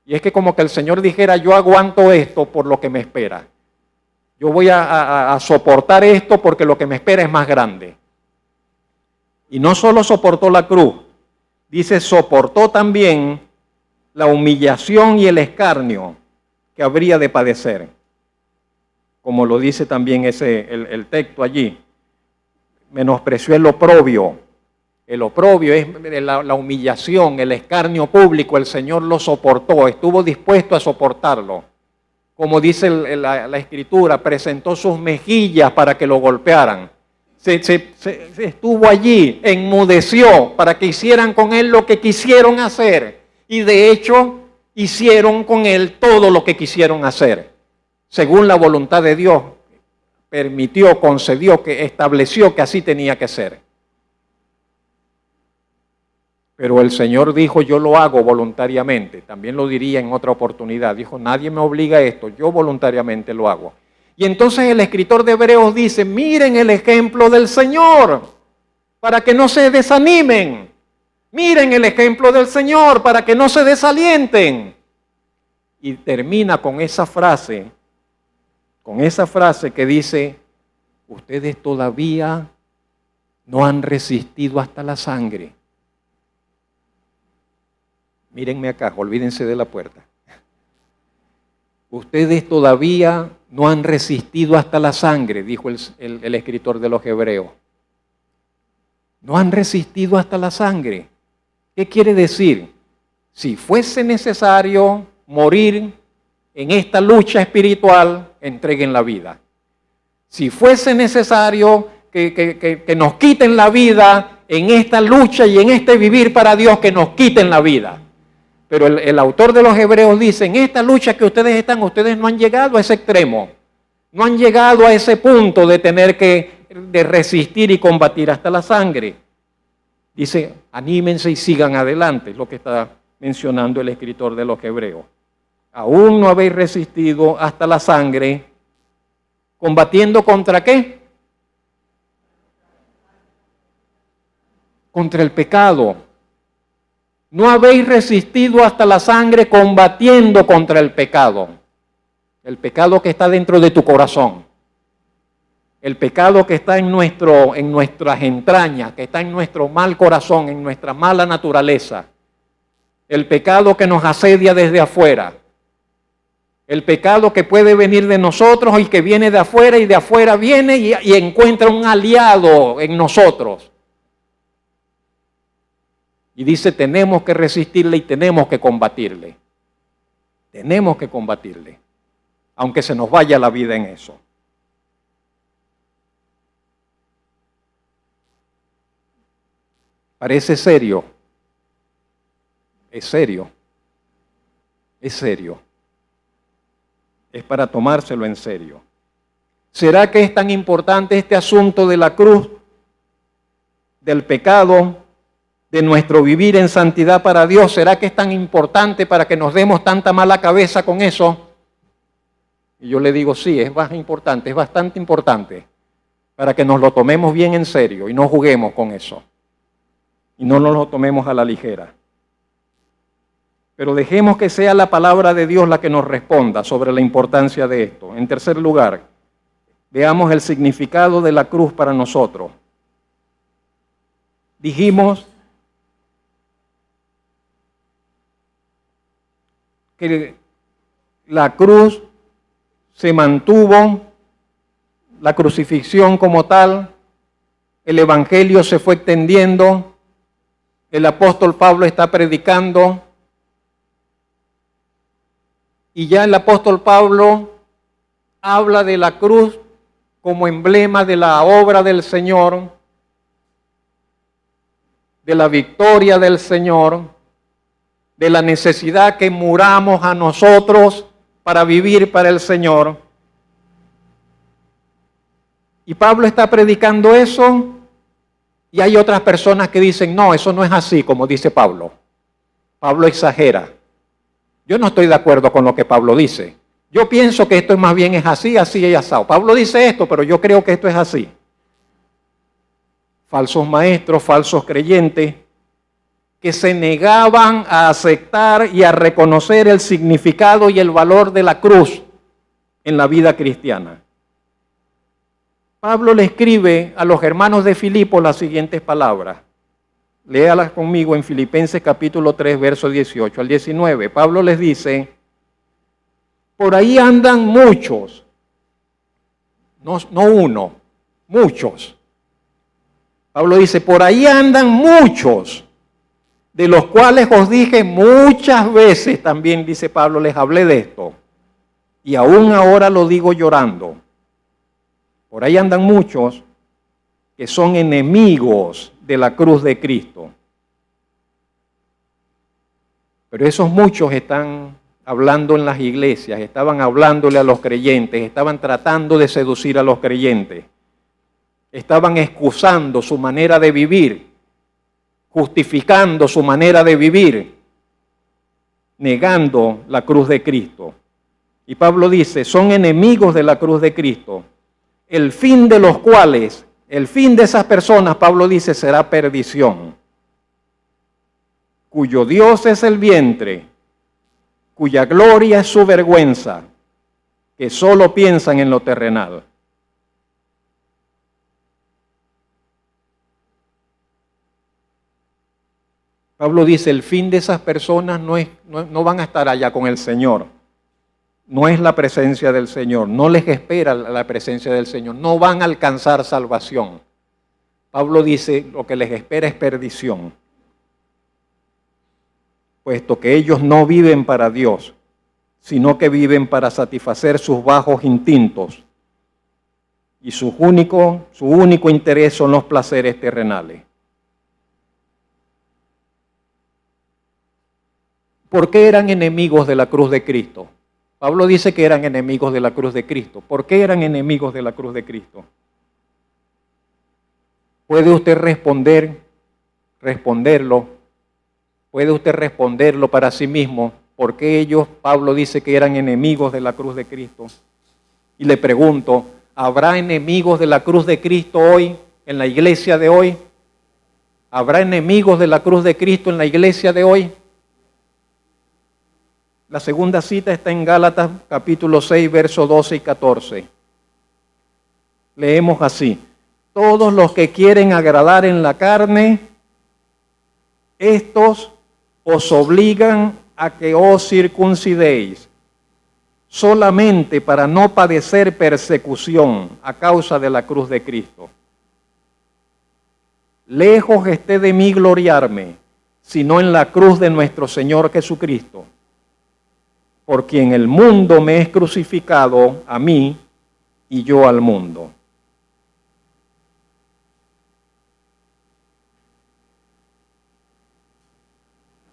Y es que como que el Señor dijera, yo aguanto esto por lo que me espera. Yo voy a soportar esto porque lo que me espera es más grande. Y no solo soportó la cruz, dice, soportó también la humillación y el escarnio que habría de padecer. Como lo dice también el texto allí. Menospreció el oprobio. El oprobio es la humillación, el escarnio público, el Señor lo soportó, estuvo dispuesto a soportarlo. Como dice la Escritura, presentó sus mejillas para que lo golpearan. Se estuvo allí, enmudeció para que hicieran con él lo que quisieron hacer. Y de hecho, hicieron con él todo lo que quisieron hacer. Según la voluntad de Dios, permitió, concedió, que estableció que así tenía que ser. Pero el Señor dijo, yo lo hago voluntariamente. También lo diría en otra oportunidad. Dijo, nadie me obliga a esto, yo voluntariamente lo hago. Y entonces el escritor de Hebreos dice, miren el ejemplo del Señor, para que no se desanimen. Miren el ejemplo del Señor, para que no se desalienten. Y termina con esa frase que dice, ustedes todavía no han resistido hasta la sangre. Mírenme acá, olvídense de la puerta. Ustedes todavía no han resistido hasta la sangre, dijo el escritor de los Hebreos. No han resistido hasta la sangre. ¿Qué quiere decir? Si fuese necesario morir en esta lucha espiritual, entreguen la vida. Si fuese necesario que nos quiten la vida en esta lucha y en este vivir para Dios, que nos quiten la vida. Pero el autor de los Hebreos dice, en esta lucha que ustedes están, ustedes no han llegado a ese extremo. No han llegado a ese punto de tener de resistir y combatir hasta la sangre. Dice, anímense y sigan adelante, es lo que está mencionando el escritor de los Hebreos. Aún no habéis resistido hasta la sangre, ¿combatiendo contra qué? Contra el pecado. No habéis resistido hasta la sangre combatiendo contra el pecado. El pecado que está dentro de tu corazón. El pecado que está en nuestras entrañas, que está en nuestro mal corazón, en nuestra mala naturaleza. El pecado que nos asedia desde afuera. El pecado que puede venir de nosotros y que viene de afuera y de afuera viene y encuentra un aliado en nosotros. Y dice, tenemos que resistirle y tenemos que combatirle. Tenemos que combatirle, aunque se nos vaya la vida en eso. Parece serio. Es serio. Es serio. Es para tomárselo en serio. ¿Será que es tan importante este asunto de la cruz, del pecado, de nuestro vivir en santidad para Dios? ¿Será que es tan importante para que nos demos tanta mala cabeza con eso? Y yo le digo, sí, es más importante, es bastante importante. para que nos lo tomemos bien en serio y no juguemos con eso. Y no nos lo tomemos a la ligera. Pero dejemos que sea la palabra de Dios la que nos responda sobre la importancia de esto. En tercer lugar, veamos el significado de la cruz para nosotros. Dijimos que la cruz se mantuvo, la crucifixión como tal, el evangelio se fue extendiendo, el apóstol Pablo está predicando, y ya el apóstol Pablo habla de la cruz como emblema de la obra del Señor, de la victoria del Señor, de la necesidad que muramos a nosotros para vivir para el Señor. Y Pablo está predicando eso, y hay otras personas que dicen, no, eso no es así, como dice Pablo. Pablo exagera. Yo no estoy de acuerdo con lo que Pablo dice. Yo pienso que esto más bien es así, así y asado. Pablo dice esto, pero yo creo que esto es así. Falsos maestros, falsos creyentes, que se negaban a aceptar y a reconocer el significado y el valor de la cruz en la vida cristiana. Pablo le escribe a los hermanos de Filipo las siguientes palabras. Léalas conmigo en Filipenses capítulo 3, verso 18 al 19. Pablo les dice, por ahí andan muchos, no uno, muchos. Pablo dice, por ahí andan muchos, de los cuales os dije muchas veces, también dice Pablo, les hablé de esto, y aún ahora lo digo llorando. Por ahí andan muchos que son enemigos de la cruz de Cristo. Pero esos muchos están hablando en las iglesias, estaban hablándole a los creyentes, estaban tratando de seducir a los creyentes, estaban excusando su manera de vivir, justificando su manera de vivir, negando la cruz de Cristo. Y Pablo dice, son enemigos de la cruz de Cristo, el fin de los cuales, el fin de esas personas, Pablo dice, será perdición, cuyo Dios es el vientre, cuya gloria es su vergüenza, que solo piensan en lo terrenal. Pablo dice, el fin de esas personas no van a estar allá con el Señor. No es la presencia del Señor, no les espera la presencia del Señor, no van a alcanzar salvación. Pablo dice, lo que les espera es perdición, puesto que ellos no viven para Dios, sino que viven para satisfacer sus bajos instintos, y su único interés son los placeres terrenales. ¿Por qué eran enemigos de la cruz de Cristo? Pablo dice que eran enemigos de la cruz de Cristo. ¿Por qué eran enemigos de la cruz de Cristo? ¿Puede usted responderlo? ¿Puede usted responderlo para sí mismo? ¿Por qué ellos, Pablo dice que eran enemigos de la cruz de Cristo? Y le pregunto, ¿habrá enemigos de la cruz de Cristo hoy, en la iglesia de hoy? ¿Habrá enemigos de la cruz de Cristo en la iglesia de hoy? La segunda cita está en Gálatas capítulo 6, versos 12 y 14. Leemos así, todos los que quieren agradar en la carne, estos os obligan a que os circuncidéis, solamente para no padecer persecución a causa de la cruz de Cristo. Lejos esté de mí gloriarme, sino en la cruz de nuestro Señor Jesucristo, por quien el mundo me es crucificado a mí y yo al mundo.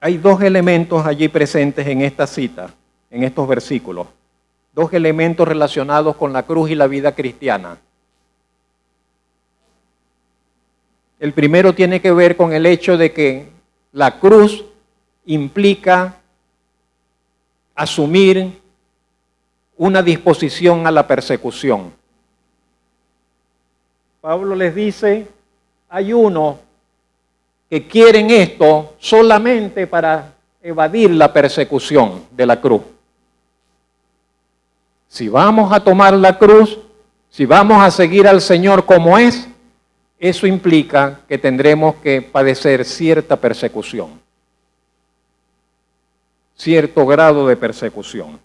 Hay dos elementos allí presentes en esta cita, en estos versículos. Dos elementos relacionados con la cruz y la vida cristiana. El primero tiene que ver con el hecho de que la cruz implica asumir una disposición a la persecución. Pablo les dice, hay unos que quieren esto solamente para evadir la persecución de la cruz. Si vamos a tomar la cruz, si vamos a seguir al Señor como es, eso implica que tendremos que padecer cierta persecución, cierto grado de persecución.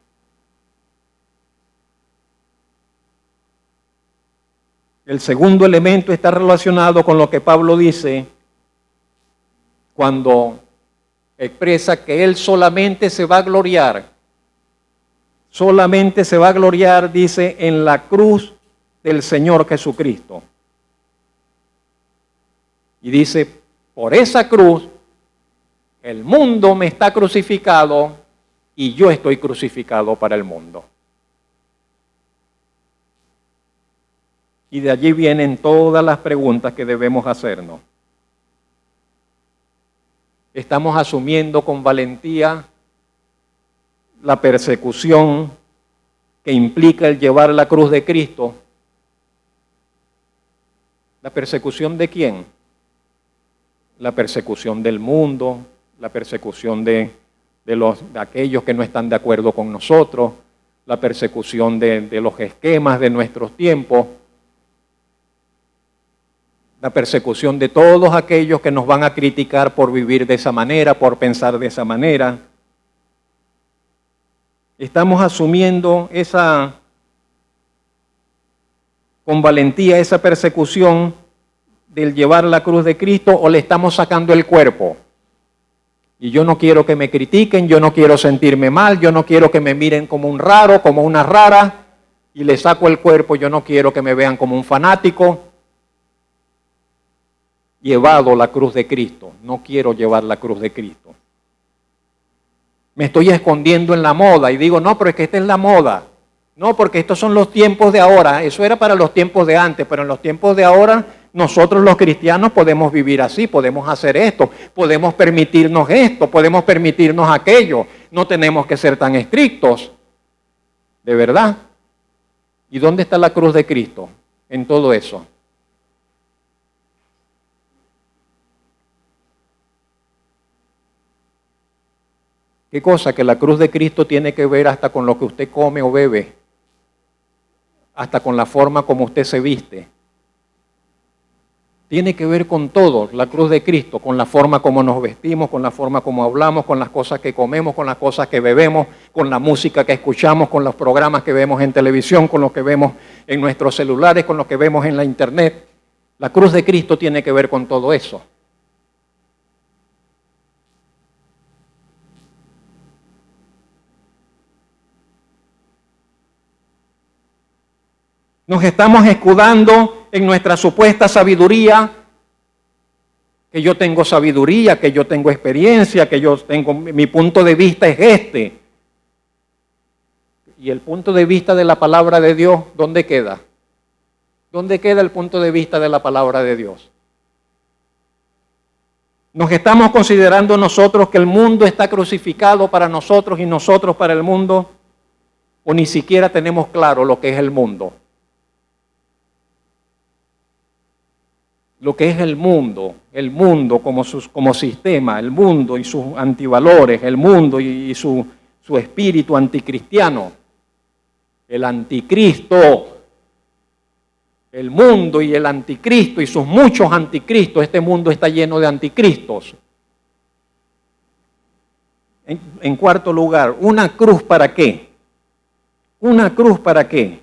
El segundo elemento está relacionado con lo que Pablo dice cuando expresa que él solamente se va a gloriar, dice, en la cruz del Señor Jesucristo. Y dice, por esa cruz, el mundo me está crucificado y yo estoy crucificado para el mundo. Y de allí vienen todas las preguntas que debemos hacernos. Estamos asumiendo con valentía la persecución que implica el llevar la cruz de Cristo. ¿La persecución de quién? La persecución del mundo, la persecución de aquellos que no están de acuerdo con nosotros, la persecución de los esquemas de nuestros tiempos, la persecución de todos aquellos que nos van a criticar por vivir de esa manera, por pensar de esa manera. Estamos asumiendo con valentía esa persecución del llevar la cruz de Cristo, o le estamos sacando el cuerpo. Y yo no quiero que me critiquen, yo no quiero sentirme mal, yo no quiero que me miren como un raro, como una rara, y le saco el cuerpo, yo no quiero que me vean como un fanático. Llevado la cruz de Cristo, no quiero llevar la cruz de Cristo. Me estoy escondiendo en la moda y digo, no, pero es que esta es la moda. No, porque estos son los tiempos de ahora. Eso era para los tiempos de antes, pero en los tiempos de ahora nosotros los cristianos podemos vivir así, podemos hacer esto, podemos permitirnos esto, podemos permitirnos aquello. No tenemos que ser tan estrictos, de verdad. ¿Y dónde está la cruz de Cristo en todo eso? ¿Qué cosa? Que la cruz de Cristo tiene que ver hasta con lo que usted come o bebe, hasta con la forma como usted se viste. Tiene que ver con todo, la cruz de Cristo, con la forma como nos vestimos, con la forma como hablamos, con las cosas que comemos, con las cosas que bebemos, con la música que escuchamos, con los programas que vemos en televisión, con los que vemos en nuestros celulares, con los que vemos en la internet. La cruz de Cristo tiene que ver con todo eso. Nos estamos escudando en nuestra supuesta sabiduría, que yo tengo sabiduría, que yo tengo experiencia, que yo tengo, mi punto de vista es este. ¿Y el punto de vista de la palabra de Dios, dónde queda? ¿Dónde queda el punto de vista de la palabra de Dios? Nos estamos considerando nosotros que el mundo está crucificado para nosotros y nosotros para el mundo, o ni siquiera tenemos claro lo que es el mundo. Lo que es el mundo como sistema, el mundo y sus antivalores, el mundo y su espíritu anticristiano, el anticristo, el mundo y el anticristo y sus muchos anticristos. Este mundo está lleno de anticristos. En cuarto lugar, ¿una cruz para qué? ¿Una cruz para qué?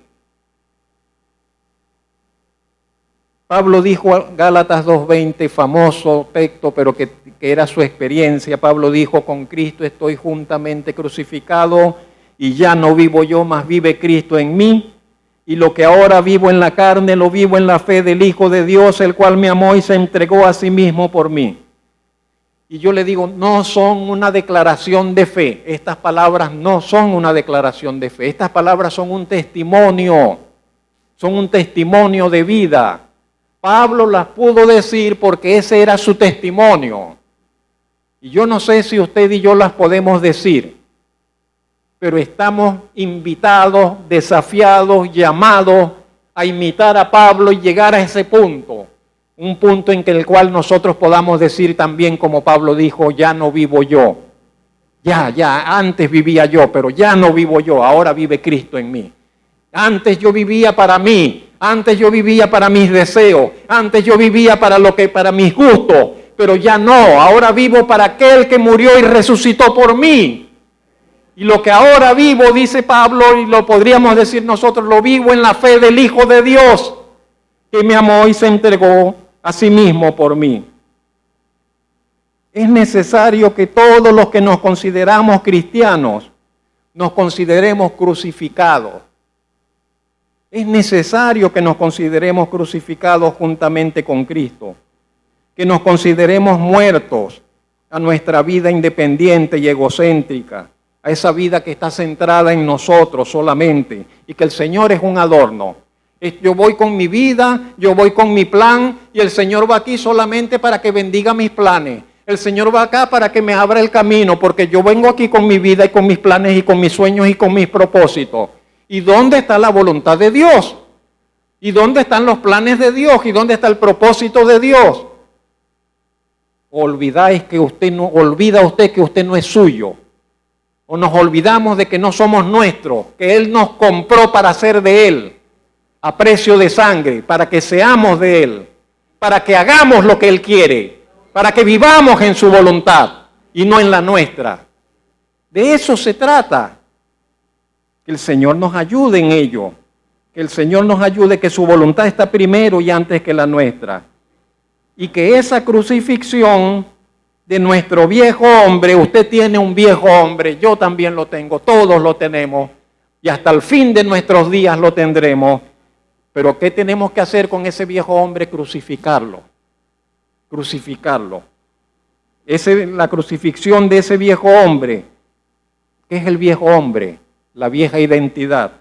Pablo dijo, Gálatas 2:20, famoso texto, pero que era su experiencia. Pablo dijo, con Cristo estoy juntamente crucificado y ya no vivo yo, mas vive Cristo en mí. Y lo que ahora vivo en la carne, lo vivo en la fe del Hijo de Dios, el cual me amó y se entregó a sí mismo por mí. Y yo le digo, no son una declaración de fe. Estas palabras no son una declaración de fe. Estas palabras son un testimonio de vida. Pablo las pudo decir porque ese era su testimonio. Y yo no sé si usted y yo las podemos decir, pero estamos invitados, desafiados, llamados a imitar a Pablo y llegar a ese punto. Un punto en el cual nosotros podamos decir también, como Pablo dijo, ya no vivo yo. Antes vivía yo, pero ya no vivo yo, ahora vive Cristo en mí. Antes yo vivía para mí, antes yo vivía para mis deseos, antes yo vivía para mis gustos, pero ya no, ahora vivo para aquel que murió y resucitó por mí. Y lo que ahora vivo, dice Pablo, y lo podríamos decir nosotros, lo vivo en la fe del Hijo de Dios, que me amó y se entregó a sí mismo por mí. Es necesario que todos los que nos consideramos cristianos nos consideremos crucificados. Es necesario que nos consideremos crucificados juntamente con Cristo, que nos consideremos muertos a nuestra vida independiente y egocéntrica, a esa vida que está centrada en nosotros solamente, y que el Señor es un adorno. Yo voy con mi vida, yo voy con mi plan, y el Señor va aquí solamente para que bendiga mis planes. El Señor va acá para que me abra el camino, porque yo vengo aquí con mi vida y con mis planes y con mis sueños y con mis propósitos. ¿Y dónde está la voluntad de Dios? ¿Y dónde están los planes de Dios? ¿Y dónde está el propósito de Dios? Olvida usted que usted no es suyo. O nos olvidamos de que no somos nuestros, que Él nos compró para ser de Él, a precio de sangre, para que seamos de Él, para que hagamos lo que Él quiere, para que vivamos en su voluntad y no en la nuestra. De eso se trata. Que el Señor nos ayude en ello, que el Señor nos ayude, que su voluntad está primero y antes que la nuestra. Y que esa crucifixión de nuestro viejo hombre, usted tiene un viejo hombre, yo también lo tengo, todos lo tenemos, y hasta el fin de nuestros días lo tendremos. Pero ¿qué tenemos que hacer con ese viejo hombre? Crucificarlo. Crucificarlo. La crucifixión de ese viejo hombre. ¿Qué es el viejo hombre? La vieja identidad,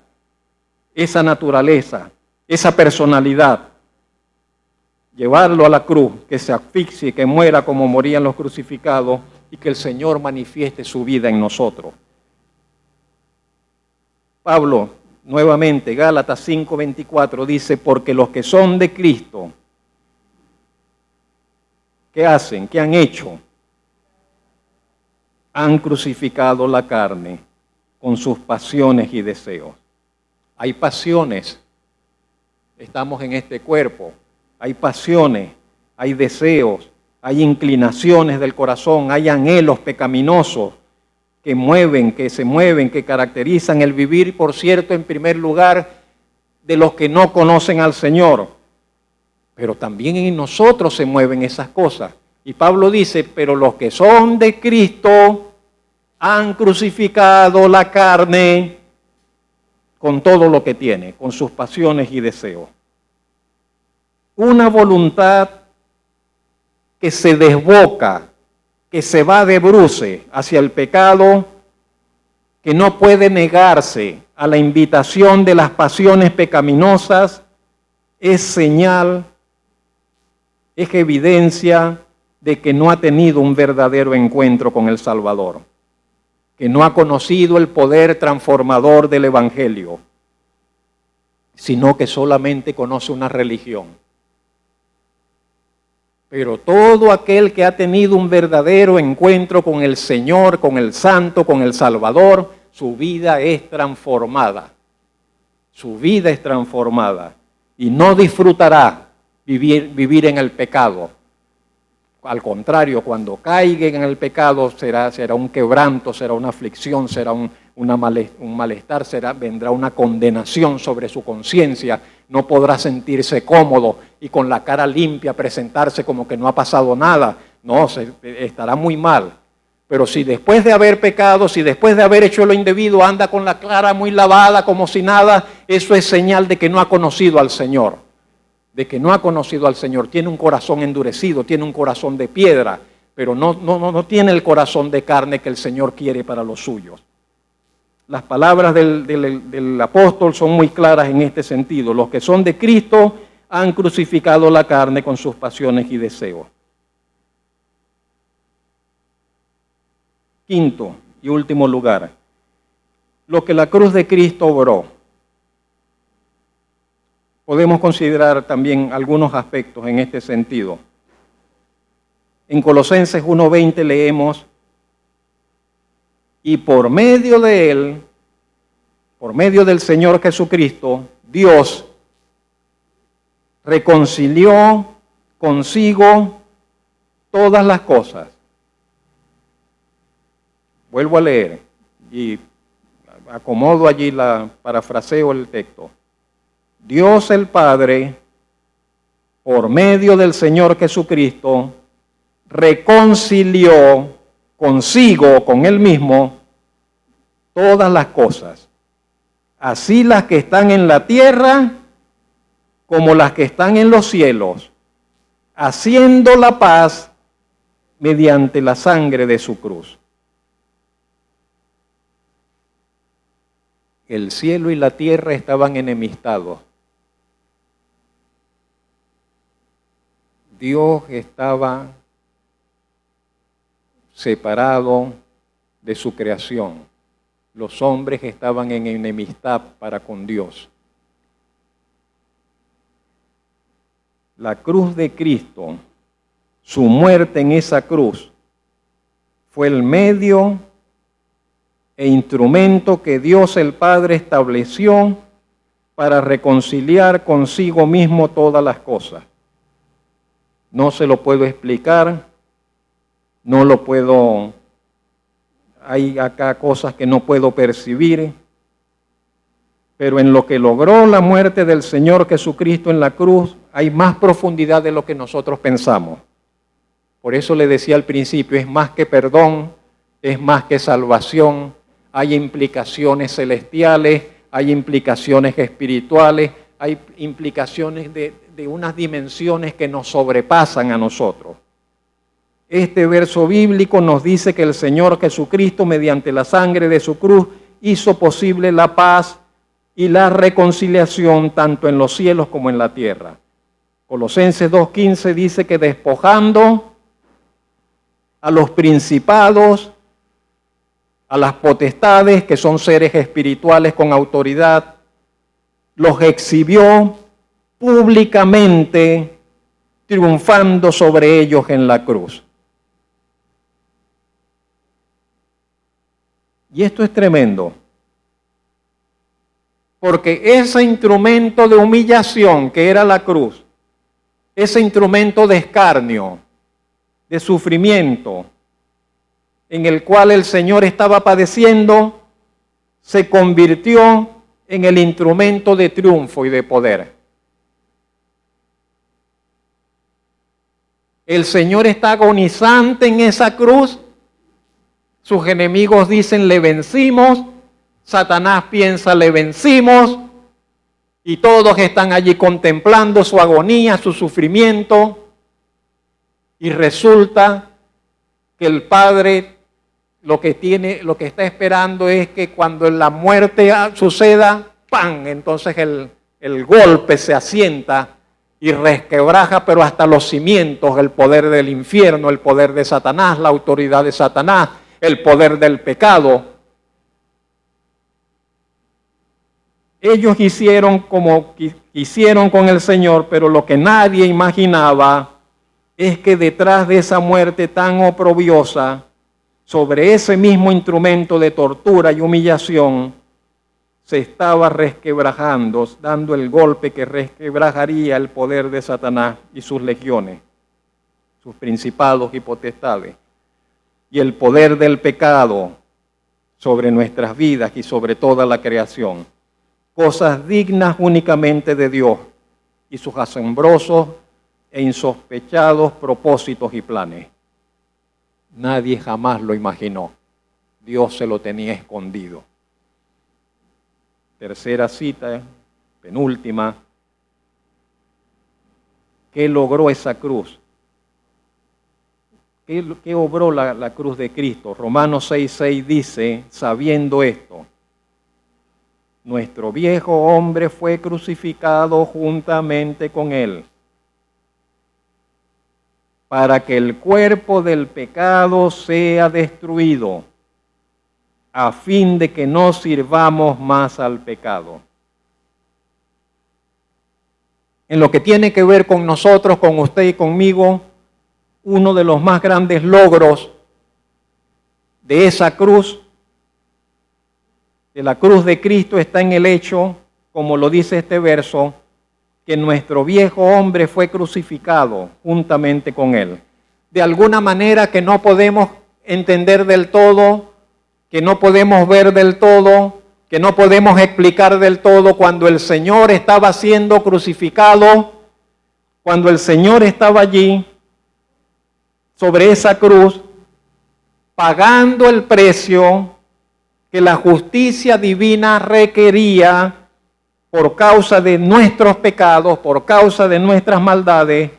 esa naturaleza, esa personalidad. Llevarlo a la cruz, que se asfixie, que muera como morían los crucificados y que el Señor manifieste su vida en nosotros. Pablo, nuevamente, Gálatas 5:24 dice, porque los que son de Cristo, ¿qué hacen? ¿Qué han hecho? Han crucificado la carne con sus pasiones y deseos. Hay pasiones, estamos en este cuerpo, hay pasiones, hay deseos, hay inclinaciones del corazón, hay anhelos pecaminosos que se mueven, que caracterizan el vivir, por cierto, en primer lugar, de los que no conocen al Señor. Pero también en nosotros se mueven esas cosas. Y Pablo dice, pero los que son de Cristo han crucificado la carne con todo lo que tiene, con sus pasiones y deseos. Una voluntad que se desboca, que se va de bruces hacia el pecado, que no puede negarse a la invitación de las pasiones pecaminosas, es señal, es evidencia de que no ha tenido un verdadero encuentro con el Salvador, que no ha conocido el poder transformador del Evangelio, sino que solamente conoce una religión. Pero todo aquel que ha tenido un verdadero encuentro con el Señor, con el Santo, con el Salvador, su vida es transformada. Su vida es transformada y no disfrutará vivir en el pecado. Al contrario, cuando caiga en el pecado será un quebranto, será una aflicción, será un malestar, vendrá una condenación sobre su conciencia. No podrá sentirse cómodo y con la cara limpia presentarse como que no ha pasado nada. No, estará muy mal. Pero si después de haber pecado, si después de haber hecho lo indebido anda con la cara muy lavada como si nada, eso es señal de que no ha conocido al Señor. De que no ha conocido al Señor, tiene un corazón endurecido, tiene un corazón de piedra, pero no tiene el corazón de carne que el Señor quiere para los suyos. Las palabras del apóstol son muy claras en este sentido. Los que son de Cristo han crucificado la carne con sus pasiones y deseos. Quinto y último lugar, lo que la cruz de Cristo obró. podemos considerar también algunos aspectos en este sentido. En Colosenses 1:20 leemos, y por medio de Él, por medio del Señor Jesucristo, Dios reconcilió consigo todas las cosas. Vuelvo a leer y acomodo allí parafraseo el texto. Dios el Padre, por medio del Señor Jesucristo, reconcilió consigo, con Él mismo, todas las cosas, así las que están en la tierra como las que están en los cielos, haciendo la paz mediante la sangre de su cruz. El cielo y la tierra estaban enemistados. Dios estaba separado de su creación. Los hombres estaban en enemistad para con Dios. La cruz de Cristo, su muerte en esa cruz, fue el medio e instrumento que Dios el Padre estableció para reconciliar consigo mismo todas las cosas. No se lo puedo explicar, no lo puedo, hay acá cosas que no puedo percibir, pero en lo que logró la muerte del Señor Jesucristo en la cruz, hay más profundidad de lo que nosotros pensamos. Por eso le decía al principio, es más que perdón, es más que salvación, hay implicaciones celestiales, hay implicaciones espirituales, hay implicaciones de unas dimensiones que nos sobrepasan a nosotros. Este verso bíblico nos dice que el Señor Jesucristo, mediante la sangre de su cruz, hizo posible la paz y la reconciliación tanto en los cielos como en la tierra. Colosenses 2:15 dice que despojando a los principados, a las potestades, que son seres espirituales con autoridad, los exhibió públicamente, triunfando sobre ellos en la cruz. Y esto es tremendo, porque ese instrumento de humillación que era la cruz, ese instrumento de escarnio, de sufrimiento, en el cual el Señor estaba padeciendo, se convirtió en el instrumento de triunfo y de poder. El Señor está agonizante en esa cruz. Sus enemigos dicen, le vencimos. Satanás piensa, le vencimos. Y todos están allí contemplando su agonía, su sufrimiento. Y resulta que el Padre lo que está esperando es que cuando la muerte suceda, ¡pam!, entonces el golpe se asienta y resquebraja, pero hasta los cimientos, el poder del infierno, el poder de Satanás, la autoridad de Satanás, el poder del pecado. Ellos hicieron como quisieron con el Señor, pero lo que nadie imaginaba es que detrás de esa muerte tan oprobiosa, sobre ese mismo instrumento de tortura y humillación, se estaba resquebrajando, dando el golpe que resquebrajaría el poder de Satanás y sus legiones, sus principados y potestades, y el poder del pecado sobre nuestras vidas y sobre toda la creación. Cosas dignas únicamente de Dios y sus asombrosos e insospechados propósitos y planes. Nadie jamás lo imaginó. Dios se lo tenía escondido. Tercera cita, penúltima. ¿Qué logró esa cruz? ¿Qué obró la cruz de Cristo? Romanos 6:6 dice, sabiendo esto, nuestro viejo hombre fue crucificado juntamente con él, para que el cuerpo del pecado sea destruido, a fin de que no sirvamos más al pecado. en lo que tiene que ver con nosotros, con usted y conmigo, uno de los más grandes logros de esa cruz, de la cruz de Cristo, está en el hecho, como lo dice este verso, que nuestro viejo hombre fue crucificado juntamente con él. De alguna manera que no podemos entender del todo, que no podemos ver del todo, que no podemos explicar del todo, cuando el Señor estaba siendo crucificado, cuando el Señor estaba allí sobre esa cruz, pagando el precio que la justicia divina requería por causa de nuestros pecados, por causa de nuestras maldades.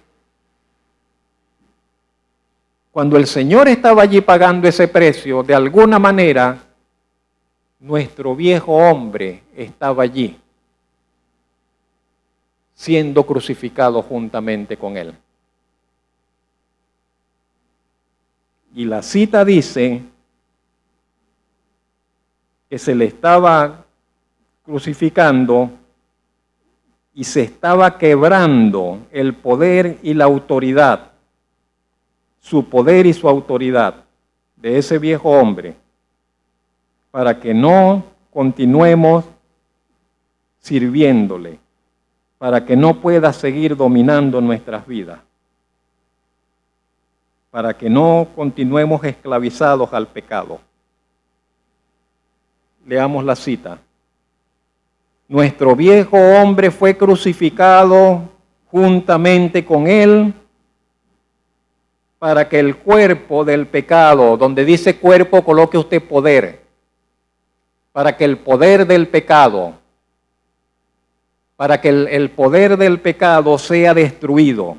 Cuando el Señor estaba allí pagando ese precio, de alguna manera, nuestro viejo hombre estaba allí, siendo crucificado juntamente con él. Y la cita dice que se le estaba crucificando y se estaba quebrando el poder y la autoridad, su poder y su autoridad de ese viejo hombre, para que no continuemos sirviéndole, para que no pueda seguir dominando nuestras vidas, para que no continuemos esclavizados al pecado. Leamos la cita. Nuestro viejo hombre fue crucificado juntamente con él para que el cuerpo del pecado, donde dice cuerpo, coloque usted poder, para que el poder del pecado, para que el poder del pecado sea destruido.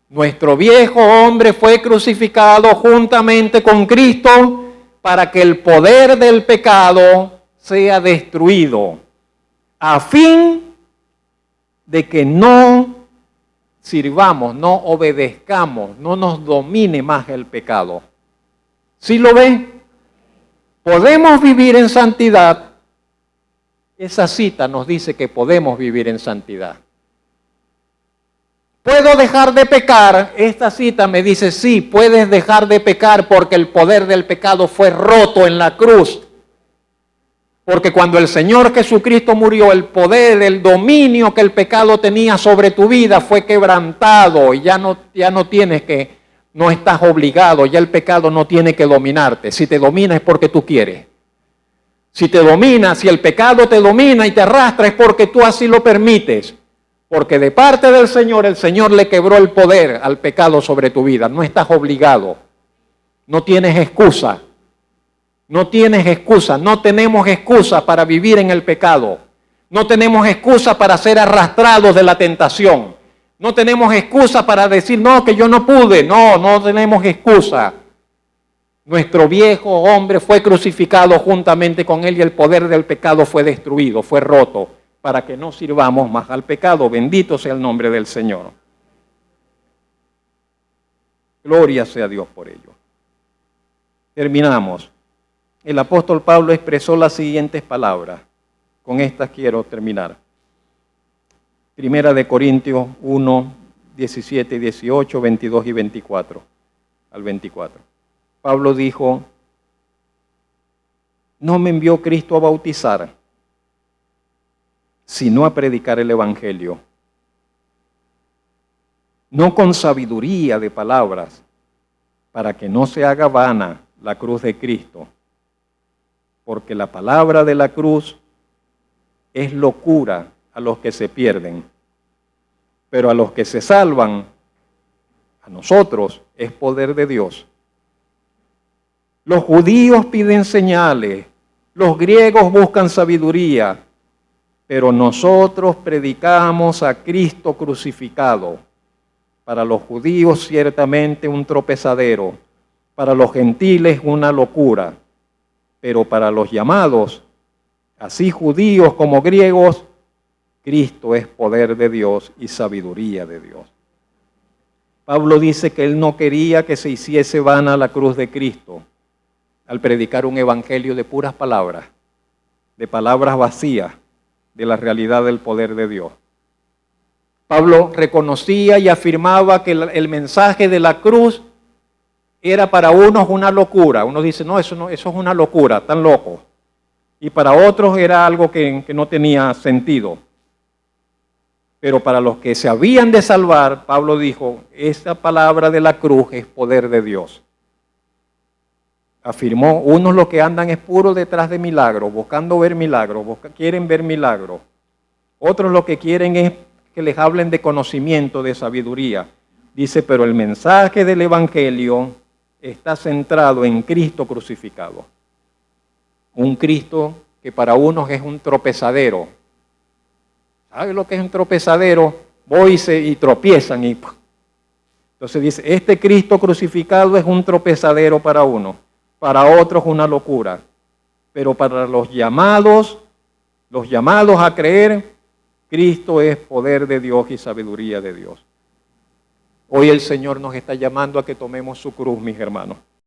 Nuestro viejo hombre fue crucificado juntamente con Cristo para que el poder del pecado sea destruido, a fin de que no sirvamos, no obedezcamos, no nos domine más el pecado. ¿Sí lo ve? Podemos vivir en santidad. Esa cita nos dice que podemos vivir en santidad. ¿Puedo dejar de pecar? Esta cita me dice, sí, puedes dejar de pecar porque el poder del pecado fue roto en la cruz. Porque cuando el Señor Jesucristo murió, el poder, el dominio que el pecado tenía sobre tu vida fue quebrantado y ya no tienes que, no estás obligado, ya el pecado no tiene que dominarte. Si te domina es porque tú quieres. Si te domina, si el pecado te domina y te arrastra es porque tú así lo permites. Porque de parte del Señor, el Señor le quebró el poder al pecado sobre tu vida. No estás obligado. No tienes excusa. No tienes excusa. No tenemos excusa para vivir en el pecado. No tenemos excusa para ser arrastrados de la tentación. No tenemos excusa para decir, no, que yo no pude. No, no tenemos excusa. Nuestro viejo hombre fue crucificado juntamente con él y el poder del pecado fue destruido, fue roto, para que no sirvamos más al pecado. Bendito sea el nombre del Señor. Gloria sea a Dios por ello. Terminamos. El apóstol Pablo expresó las siguientes palabras. Con estas quiero terminar. Primera de Corintios 1, 17 y 18, 22 y 24 al 24. Pablo dijo, no me envió Cristo a bautizar, sino a predicar el Evangelio, no con sabiduría de palabras, para que no se haga vana la cruz de Cristo, porque la palabra de la cruz es locura a los que se pierden, pero a los que se salvan, a nosotros es poder de Dios. Los judíos piden señales, los griegos buscan sabiduría, pero nosotros predicamos a Cristo crucificado. Para los judíos ciertamente un tropezadero, para los gentiles una locura, pero para los llamados, así judíos como griegos, Cristo es poder de Dios y sabiduría de Dios. Pablo dice que él no quería que se hiciese vana la cruz de Cristo al predicar un evangelio de puras palabras, de palabras vacías, de la realidad del poder de Dios. Pablo reconocía y afirmaba que el mensaje de la cruz era para unos una locura. Uno dice, no, eso es una locura, tan loco. Y para otros era algo que no tenía sentido. Pero para los que se habían de salvar, Pablo dijo, esa palabra de la cruz es poder de Dios. Afirmó, unos lo que andan es puro detrás de milagros, buscando ver milagros, quieren ver milagros. Otros lo que quieren es que les hablen de conocimiento, de sabiduría. Dice, pero el mensaje del Evangelio está centrado en Cristo crucificado. Un Cristo que para unos es un tropezadero. ¿Sabe lo que es un tropezadero? Voy y tropiezan y... Entonces dice, este Cristo crucificado es un tropezadero para uno, para otros una locura. Pero para los llamados a creer, Cristo es poder de Dios y sabiduría de Dios. Hoy el Señor nos está llamando a que tomemos su cruz, mis hermanos.